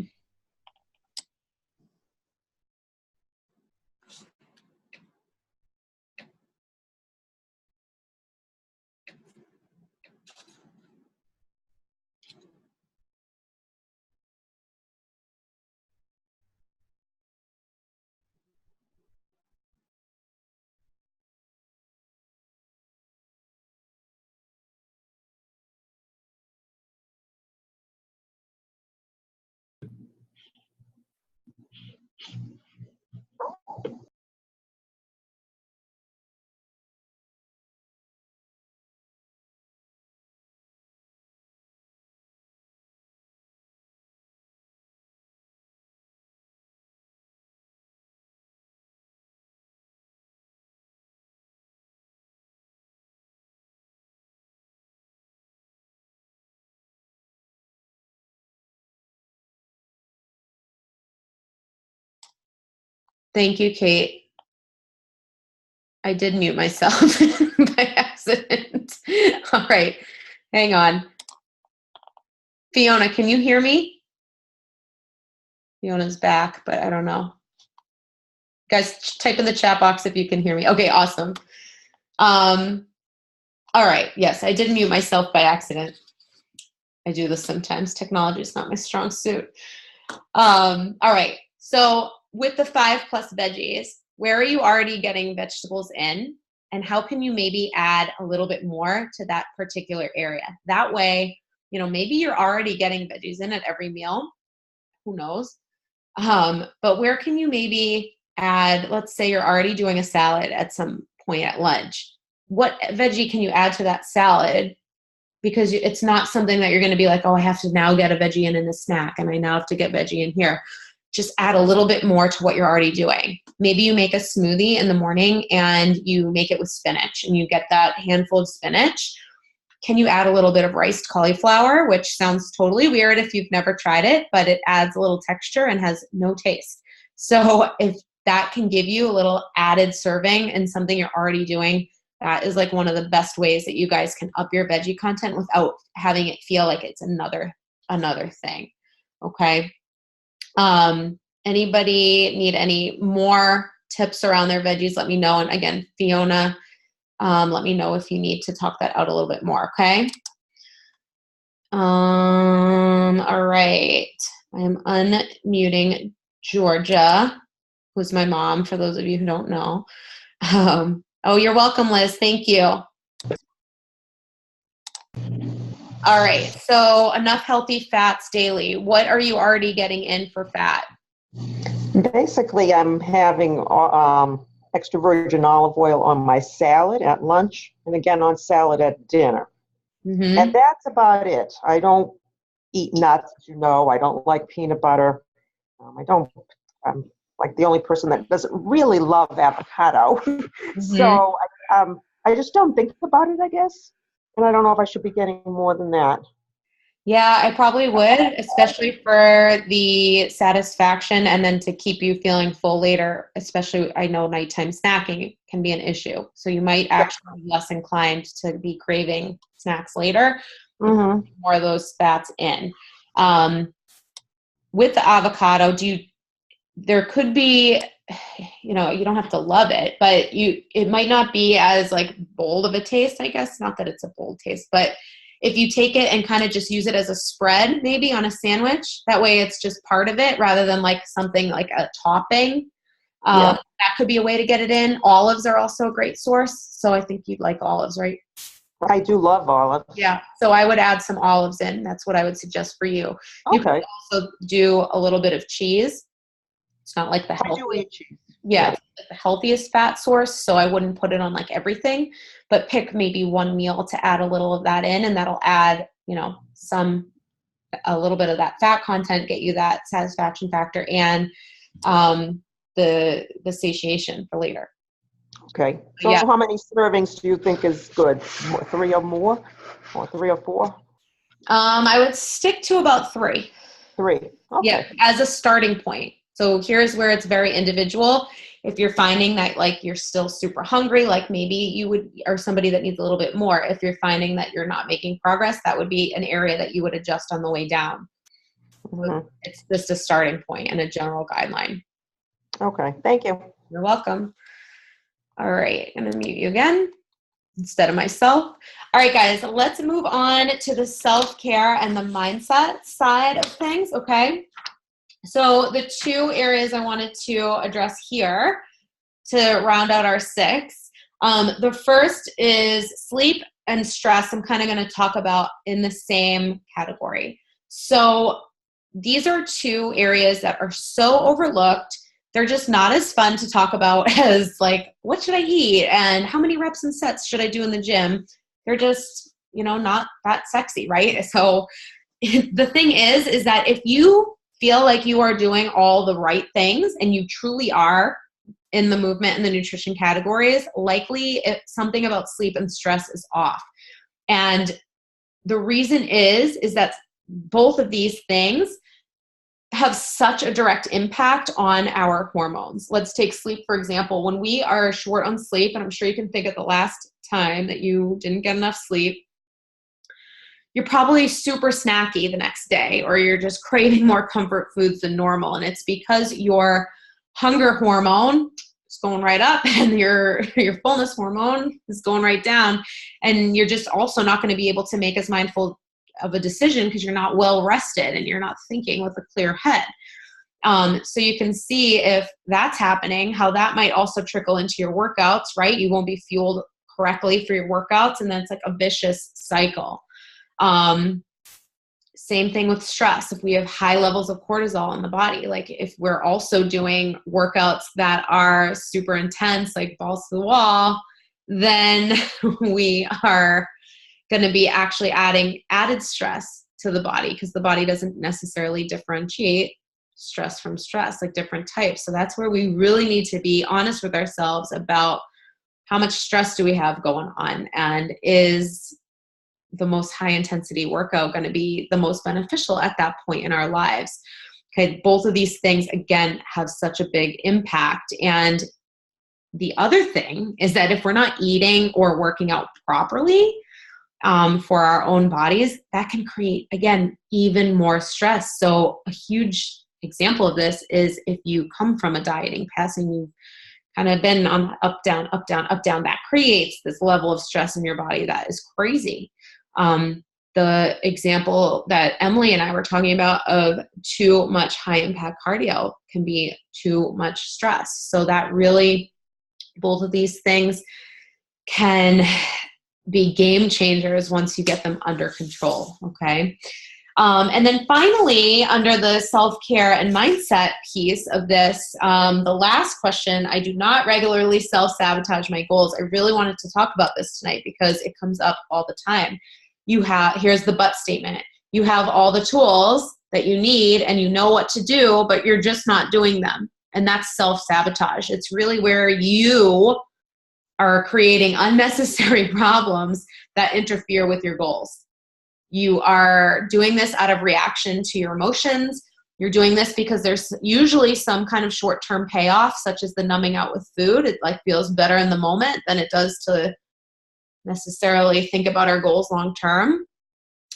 Thank you, Kate. I did mute myself by accident. All right. Hang on. Fiona, can you hear me? Fiona's back, but I don't know. Guys, type in the chat box if you can hear me. Okay, awesome. All right. Yes, I did mute myself by accident. I do this sometimes. Technology is not my strong suit. All right. So with the 5+ veggies, where are you already getting vegetables in? And how can you maybe add a little bit more to that particular area? That way, maybe you're already getting veggies in at every meal. Who knows? But where can you maybe add, let's say you're already doing a salad at some point at lunch. What veggie can you add to that salad? Because it's not something that you're going to be like, oh, I have to now get a veggie in a snack, and I now have to get veggie in here. Just add a little bit more to what you're already doing. Maybe you make a smoothie in the morning and you make it with spinach, and you get that handful of spinach. Can you add a little bit of riced cauliflower, which sounds totally weird if you've never tried it, but it adds a little texture and has no taste. So if that can give you a little added serving and something you're already doing, that is like one of the best ways that you guys can up your veggie content without having it feel like it's another thing. Okay. Anybody need any more tips around their veggies? Let me know. And again, Fiona, let me know if you need to talk that out a little bit more. Okay. All right. I am unmuting Georgia, who's my mom, for those of you who don't know. Oh, you're welcome, Liz. Thank you. All right. So enough healthy fats daily. What are you already getting in for fat? Basically, I'm having extra virgin olive oil on my salad at lunch and again on salad at dinner. Mm-hmm. And that's about it. I don't eat nuts, I don't like peanut butter. I'm like the only person that doesn't really love avocado. Mm-hmm. So I just don't think about it, I guess. And I don't know if I should be getting more than that. Yeah, I probably would, especially for the satisfaction and then to keep you feeling full later, especially I know nighttime snacking can be an issue. So you might actually be less inclined to be craving snacks later. Mm-hmm. More of those fats in. With the avocado, there could be, you don't have to love it, but it might not be as like bold of a taste, I guess. Not that it's a bold taste, but if you take it and kind of just use it as a spread, maybe on a sandwich, that way it's just part of it rather than like something like a topping. That could be a way to get it in. Olives are also a great source. So I think you'd like olives, right? I do love olives. Yeah. So I would add some olives in. That's what I would suggest for you. Okay. You can also do a little bit of cheese. It's not like the I do eat cheese. Yeah, it's like the healthiest fat source, so I wouldn't put it on like everything, but pick maybe one meal to add a little of that in, and that'll add, a little bit of that fat content, get you that satisfaction factor and the satiation for later. Okay. So how many servings do you think is good? 3 or more? Or 3 or 4? I would stick to about 3. 3. Okay. Yeah, as a starting point. So here's where it's very individual. If you're finding that like you're still super hungry, like maybe you are somebody that needs a little bit more. If you're finding that you're not making progress, that would be an area that you would adjust on the way down. Mm-hmm. It's just a starting point and a general guideline. Okay, thank you. You're welcome. All right, I'm gonna mute you again instead of myself. All right, guys, let's move on to the self-care and the mindset side of things, okay? So the 2 areas I wanted to address here to round out our 6. The first is sleep and stress. I'm kind of going to talk about in the same category. So these are 2 areas that are so overlooked. They're just not as fun to talk about as like, what should I eat? And how many reps and sets should I do in the gym? They're just, not that sexy, right? So the thing is that if you feel like you are doing all the right things and you truly are in the movement and the nutrition categories, likely something about sleep and stress is off. And the reason is that both of these things have such a direct impact on our hormones. Let's take sleep, for example. When we are short on sleep, and I'm sure you can think of the last time that you didn't get enough sleep, you're probably super snacky the next day, or you're just craving more comfort foods than normal. And it's because your hunger hormone is going right up and your fullness hormone is going right down. And you're just also not going to be able to make as mindful of a decision because you're not well rested and you're not thinking with a clear head. So you can see if that's happening, how that might also trickle into your workouts, right? You won't be fueled correctly for your workouts, and then it's like a vicious cycle. Same thing with stress. If we have high levels of cortisol in the body, like if we're also doing workouts that are super intense, like balls to the wall, then we are going to be actually adding added stress to the body, because the body doesn't necessarily differentiate stress from stress, like different types. So that's where we really need to be honest with ourselves about how much stress do we have going on, and is the most high intensity workout going to be the most beneficial at that point in our lives. Okay. Both of these things, again, have such a big impact. And the other thing is that if we're not eating or working out properly for our own bodies, that can create, again, even more stress. So a huge example of this is if you come from a dieting path and you've kind of been on up, down, up, down, up, down, that creates this level of stress in your body that is crazy. The example that Emily and I were talking about of too much high impact cardio can be too much stress. So that really, both of these things can be game changers once you get them under control. Okay. And then finally, under the self-care and mindset piece of this, the last question, I do not regularly self-sabotage my goals. I really wanted to talk about this tonight because it comes up all the time. Here's the but statement. You have all the tools that you need and you know what to do, but you're just not doing them. And that's self-sabotage. It's really where you are creating unnecessary problems that interfere with your goals. You are doing this out of reaction to your emotions. You're doing this because there's usually some kind of short-term payoff, such as the numbing out with food. It like feels better in the moment than it does to necessarily think about our goals long term.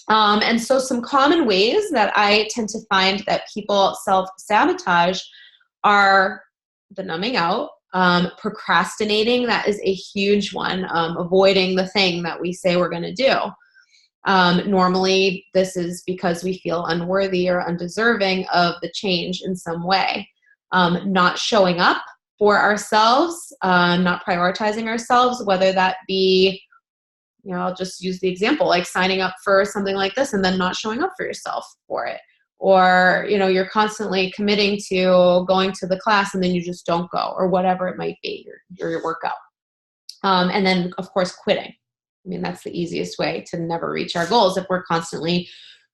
And so some common ways that I tend to find that people self-sabotage are the numbing out, procrastinating. That is a huge one. Avoiding the thing that we say we're going to do. Normally this is because we feel unworthy or undeserving of the change in some way. Not showing up for ourselves, not prioritizing ourselves, whether that be, I'll just use the example, like signing up for something like this and then not showing up for yourself for it. Or, you're constantly committing to going to the class and then you just don't go, or whatever it might be, your workout. And then of course, quitting. I mean, that's the easiest way to never reach our goals if we're constantly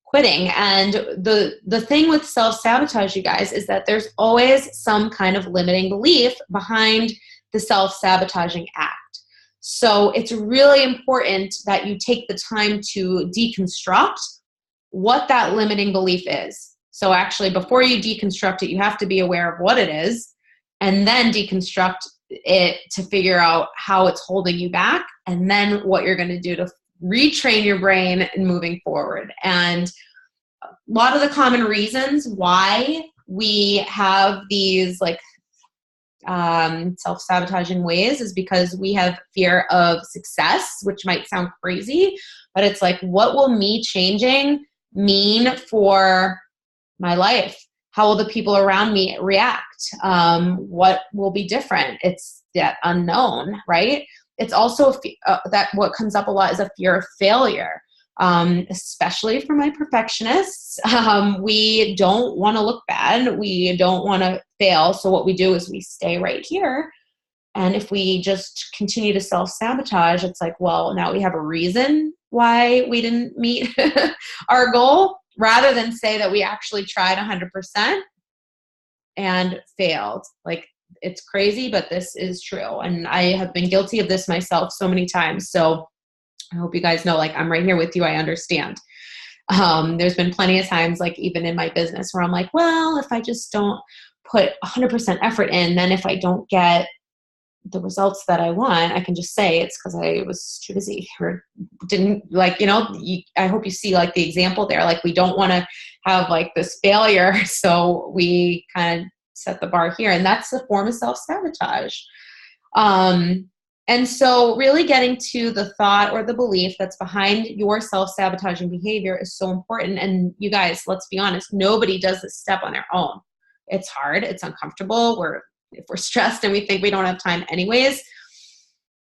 quitting. And the thing with self-sabotage, you guys, is that there's always some kind of limiting belief behind the self-sabotaging act. So it's really important that you take the time to deconstruct what that limiting belief is. So actually, before you deconstruct it, you have to be aware of what it is, and then deconstruct it to figure out how it's holding you back, and then what you're going to do to retrain your brain and moving forward. And a lot of the common reasons why we have these self-sabotaging ways is because we have fear of success, which might sound crazy, but it's like, what will me changing mean for my life? How will the people around me react? What will be different? It's that unknown, right? It's also that what comes up a lot is a fear of failure, especially for my perfectionists. We don't want to look bad. We don't want to fail. So what we do is we stay right here. And if we just continue to self-sabotage, it's like, well, now we have a reason why we didn't meet our goal, rather than say that we actually tried 100% and failed. Like, it's crazy, but this is true. And I have been guilty of this myself so many times. So I hope you guys know, I'm right here with you. I understand. There's been plenty of times, even in my business, where I'm like, well, if I just don't put 100% effort in, then if I don't get the results that I want, I can just say it's because I was too busy or didn't I hope you see the example there. We don't want to have this failure. So we kind of set the bar here. And that's the form of self-sabotage. And so really getting to the thought or the belief that's behind your self-sabotaging behavior is so important. And you guys, let's be honest, nobody does this step on their own. It's hard. It's uncomfortable. If we're stressed and we think we don't have time anyways,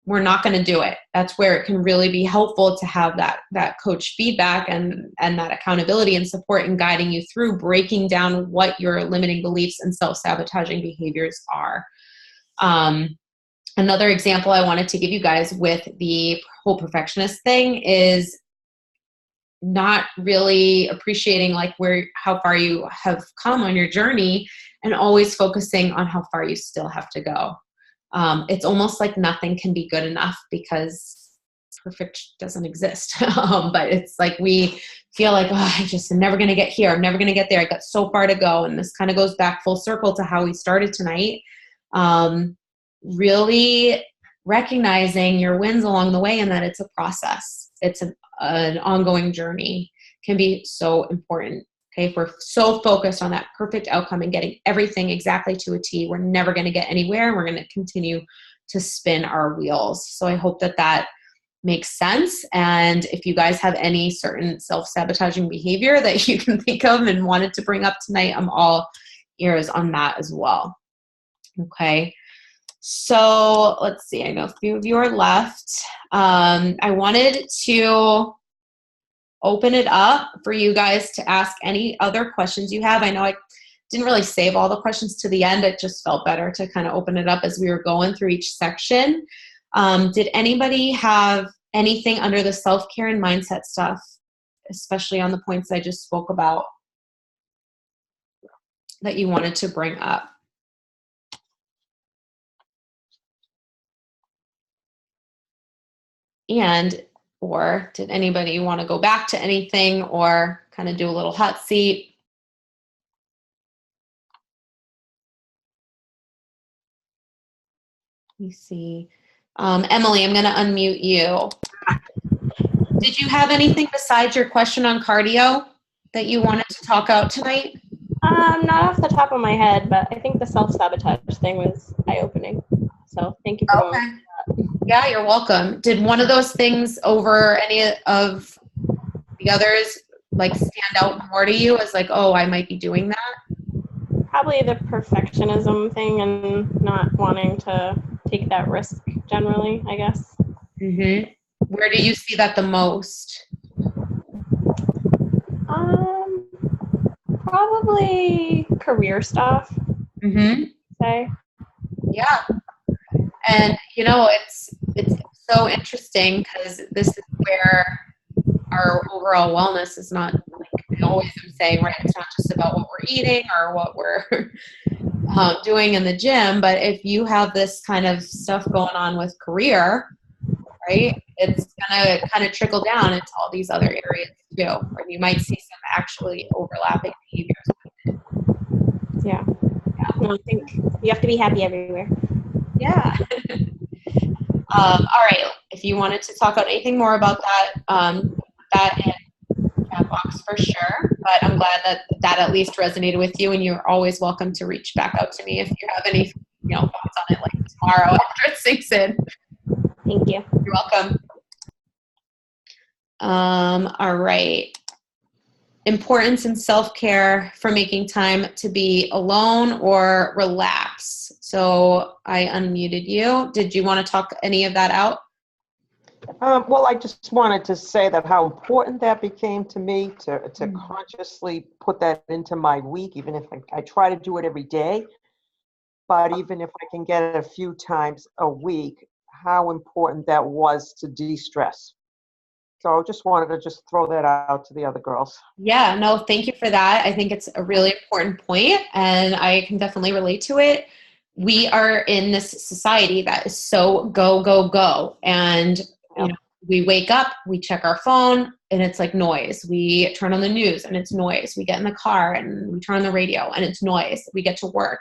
we're not going to do it. That's where it can really be helpful to have that coach feedback and that accountability and support in guiding you through breaking down what your limiting beliefs and self-sabotaging behaviors are. Another example I wanted to give you guys with the whole perfectionist thing is not really appreciating like how far you have come on your journey and always focusing on how far you still have to go. It's almost like nothing can be good enough because perfect doesn't exist. But it's like we feel like, oh, I just am never going to get here. I'm never going to get there. I got so far to go. And this kind of goes back full circle to how we started tonight. Really recognizing your wins along the way and that it's a process. It's an ongoing journey can be so important. Okay, if we're so focused on that perfect outcome and getting everything exactly to a T, we're never going to get anywhere. We're going to continue to spin our wheels. So I hope that makes sense. And if you guys have any certain self-sabotaging behavior that you can think of and wanted to bring up tonight, I'm all ears on that as well. Okay. So let's see. I know a few of you are left. I wanted to open it up for you guys to ask any other questions you have. I know I didn't really save all the questions to the end. It just felt better to kind of open it up as we were going through each section. Did anybody have anything under the self-care and mindset stuff, especially on the points I just spoke about, that you wanted to bring up? Or did anybody want to go back to anything or kind of do a little hot seat? Let me see. Emily, I'm going to unmute you. Did you have anything besides your question on cardio that you wanted to talk out tonight? Not off the top of my head, but I think the self-sabotage thing was eye-opening. So thank you for going with that. Yeah, you're welcome. Did one of those things over any of the others like stand out more to you as like, oh, I might be doing that? Probably the perfectionism thing and not wanting to take that risk generally, I guess. Mm-hmm. Where do you see that the most? Probably career stuff. Mm-hmm. Say. Yeah. And, you know, it's so interesting because this is where our overall wellness is not, like I always am saying, right, it's not just about what we're eating or what we're doing in the gym, but if you have this kind of stuff going on with career, right, it's going to kind of trickle down into all these other areas too, where you might see some actually overlapping behaviors. Yeah. No, I think you have to be happy everywhere. Yeah. All right. If you wanted to talk about anything more about that, that in chat box for sure. But I'm glad that at least resonated with you, and you're always welcome to reach back out to me if you have any, thoughts on it, like tomorrow after it sinks in. Thank you. You're welcome. All right. Importance in self-care for making time to be alone or relax. So I unmuted you. Did you want to talk any of that out? Well, I just wanted to say that how important that became to me to consciously put that into my week, even if I try to do it every day. But even if I can get it a few times a week, how important that was to de-stress. So I just wanted to throw that out to the other girls. Yeah, no, thank you for that. I think it's a really important point, and I can definitely relate to it. We are in this society that is so go, go, go. And we wake up, we check our phone, and it's like noise. We turn on the news, and it's noise. We get in the car, and we turn on the radio, and it's noise. We get to work,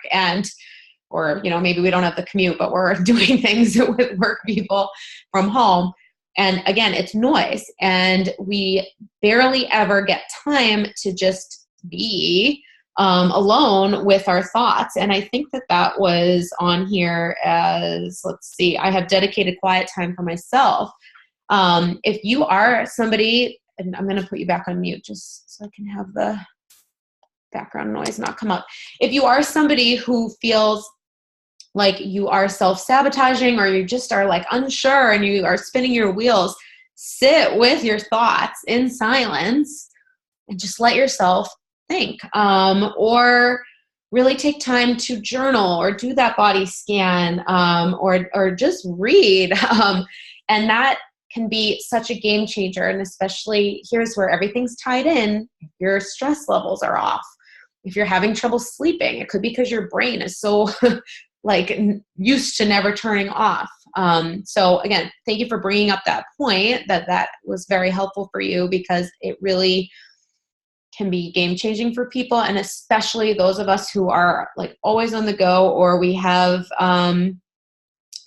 or maybe we don't have the commute, but we're doing things with work people from home. And again, it's noise, and we barely ever get time to just be alone with our thoughts. And I think that that was on here as, let's see, I have dedicated quiet time for myself. If you are somebody, and I'm going to put you back on mute just so I can have the background noise not come up. If you are somebody who feels like you are self-sabotaging, or you just are like unsure and you are spinning your wheels, sit with your thoughts in silence and just let yourself think, or really take time to journal or do that body scan, or just read. And that can be such a game changer. And especially here's where everything's tied in. If your stress levels are off, if you're having trouble sleeping, it could be because your brain is so like used to never turning off. So again, thank you for bringing up that point, that was very helpful for you, because it really can be game changing for people. And especially those of us who are like always on the go, or we have,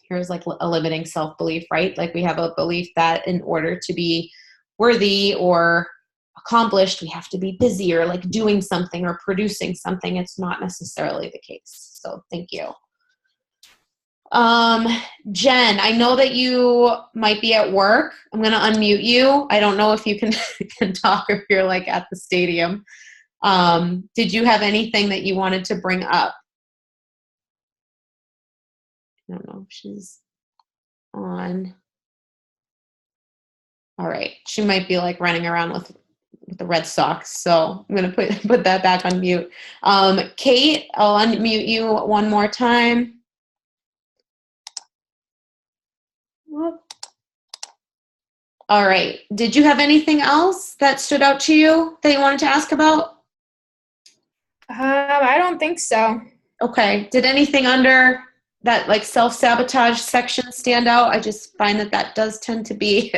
here's like a limiting self-belief, right? Like we have a belief that in order to be worthy or accomplished, we have to be busy or like doing something or producing something. It's not necessarily the case. So thank you. Jen, I know that you might be at work. I'm going to unmute you. I don't know if you can talk, if you're like at the stadium. Did you have anything that you wanted to bring up? I don't know if she's on. All right. She might be like running around with the Red Sox. So I'm going to put that back on mute. Kate, I'll unmute you one more time. All right. Did you have anything else that stood out to you that you wanted to ask about? I don't think so. Okay. Did anything under that like self-sabotage section stand out? I just find that does tend to be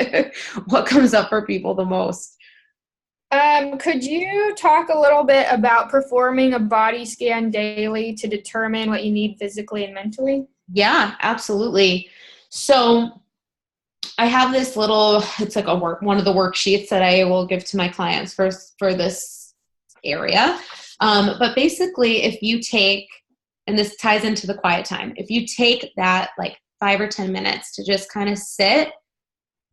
what comes up for people the most. Could you talk a little bit about performing a body scan daily to determine what you need physically and mentally? Yeah, absolutely. So I have this little, it's like one of the worksheets that I will give to my clients for this area. But basically, if you take, and this ties into the quiet time, if you take that like 5 or 10 minutes to just kind of sit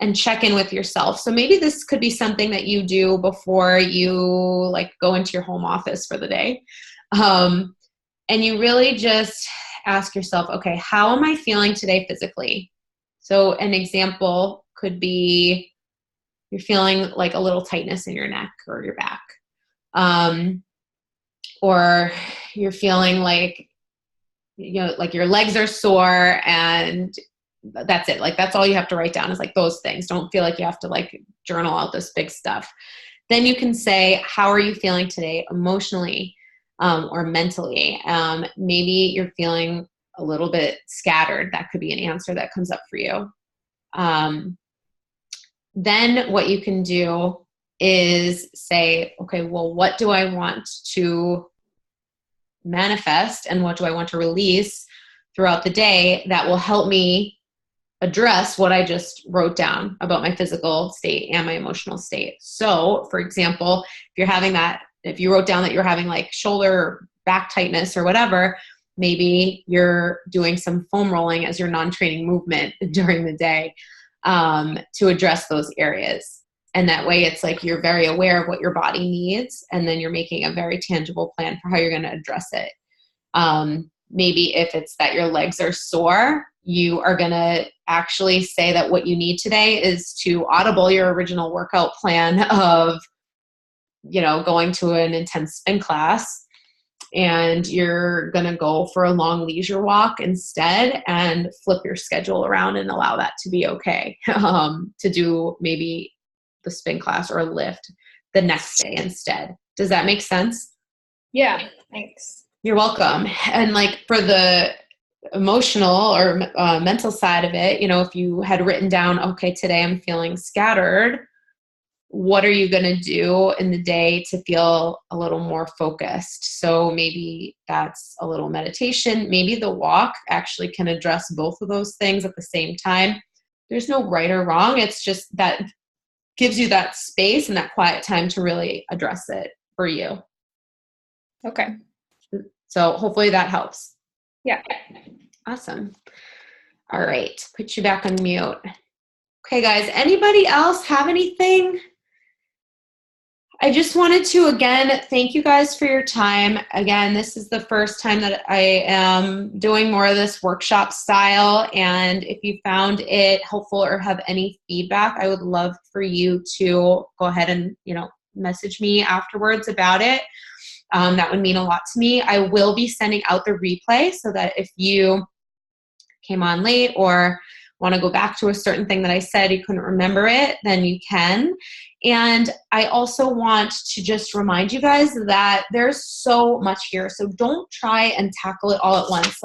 and check in with yourself. So maybe this could be something that you do before you like go into your home office for the day. And you really just ask yourself, okay, how am I feeling today physically? So an example could be you're feeling like a little tightness in your neck or your back. Or you're feeling like, like your legs are sore, and that's it. Like that's all you have to write down is like those things. Don't feel like you have to like journal out this big stuff. Then you can say, how are you feeling today emotionally, or mentally? Maybe you're feeling a little bit scattered. That could be an answer that comes up for you. Then what you can do is say, okay, well, what do I want to manifest and what do I want to release throughout the day that will help me address what I just wrote down about my physical state and my emotional state. So for example, if you wrote down that you're having like shoulder or back tightness or whatever, maybe you're doing some foam rolling as your non-training movement during the day, to address those areas. And that way it's like you're very aware of what your body needs, and then you're making a very tangible plan for how you're going to address it. Maybe if it's that your legs are sore, you are going to actually say that what you need today is to audible your original workout plan of, going to an intense spin class, and you're going to go for a long leisure walk instead and flip your schedule around and allow that to be okay, to do maybe the spin class or lift the next day instead. Does that make sense? Yeah, thanks. You're welcome. And like for the emotional or mental side of it, if you had written down, okay, today I'm feeling scattered, what are you going to do in the day to feel a little more focused? So maybe that's a little meditation. Maybe the walk actually can address both of those things at the same time. There's no right or wrong. It's just that gives you that space and that quiet time to really address it for you. Okay. So hopefully that helps. Yeah. Awesome. All right. Put you back on mute. Okay, guys. Anybody else have anything? I just wanted to, again, thank you guys for your time. Again, this is the first time that I am doing more of this workshop style. And if you found it helpful or have any feedback, I would love for you to go ahead and, message me afterwards about it. That would mean a lot to me. I will be sending out the replay so that if you came on late or want to go back to a certain thing that I said, you couldn't remember it, then you can. And I also want to just remind you guys that there's so much here. So don't try and tackle it all at once.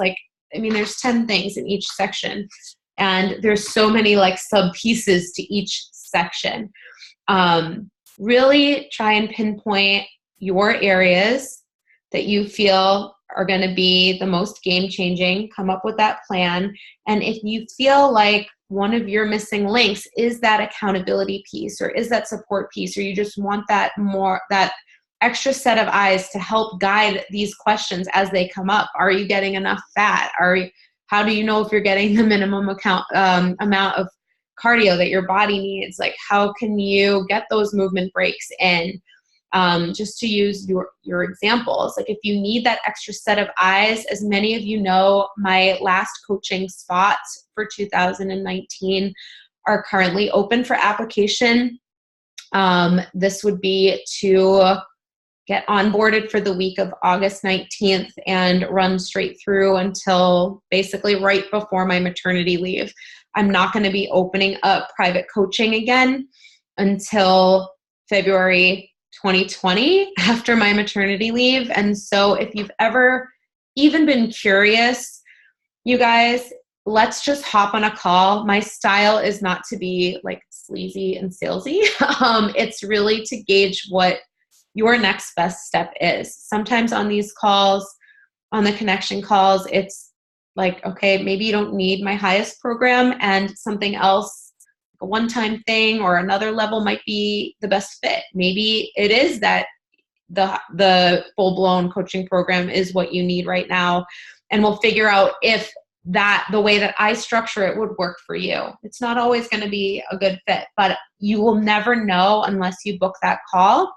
There's 10 things in each section, and there's so many sub pieces to each section. Really try and pinpoint your areas that you feel are going to be the most game-changing. Come up with that plan. And if you feel like one of your missing links is that accountability piece or is that support piece, or you just want that extra set of eyes to help guide these questions as they come up. Are you getting enough fat? How do you know if you're getting the minimum amount of cardio that your body needs? How can you get those movement breaks in? Just to use your examples, if you need that extra set of eyes, as many of you know, my last coaching spots for 2019 are currently open for application. This would be to get onboarded for the week of August 19th and run straight through until basically right before my maternity leave. I'm not going to be opening up private coaching again until February 2020 after my maternity leave. And so if you've ever even been curious, you guys, let's just hop on a call. My style is not to be sleazy and salesy. It's really to gauge what your next best step is. Sometimes on these calls, on the connection calls, it's okay, maybe you don't need my highest program and something else, a one-time thing or another level might be the best fit. Maybe it is that the full-blown coaching program is what you need right now, and we'll figure out if the way that I structure it would work for you. It's not always going to be a good fit, but you will never know unless you book that call.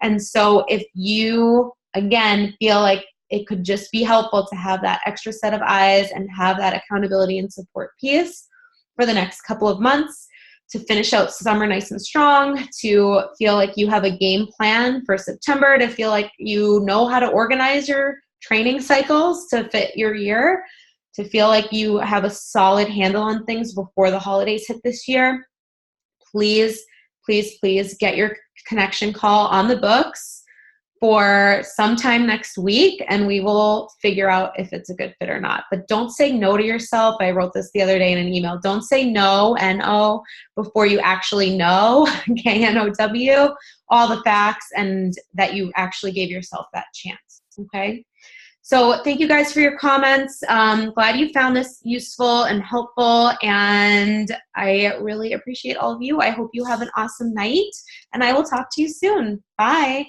And so if you, again, feel like it could just be helpful to have that extra set of eyes and have that accountability and support piece for the next couple of months to finish out summer nice and strong, to feel like you have a game plan for September, to feel like you know how to organize your training cycles to fit your year, to feel like you have a solid handle on things before the holidays hit this year, please, please, please get your connection call on the books for sometime next week, and we will figure out if it's a good fit or not. But don't say no to yourself. I wrote this the other day in an email. Don't say no, N-O, before you actually know, K-N-O-W, all the facts, and that you actually gave yourself that chance, okay? So thank you guys for your comments. Glad you found this useful and helpful, and I really appreciate all of you. I hope you have an awesome night, and I will talk to you soon. Bye.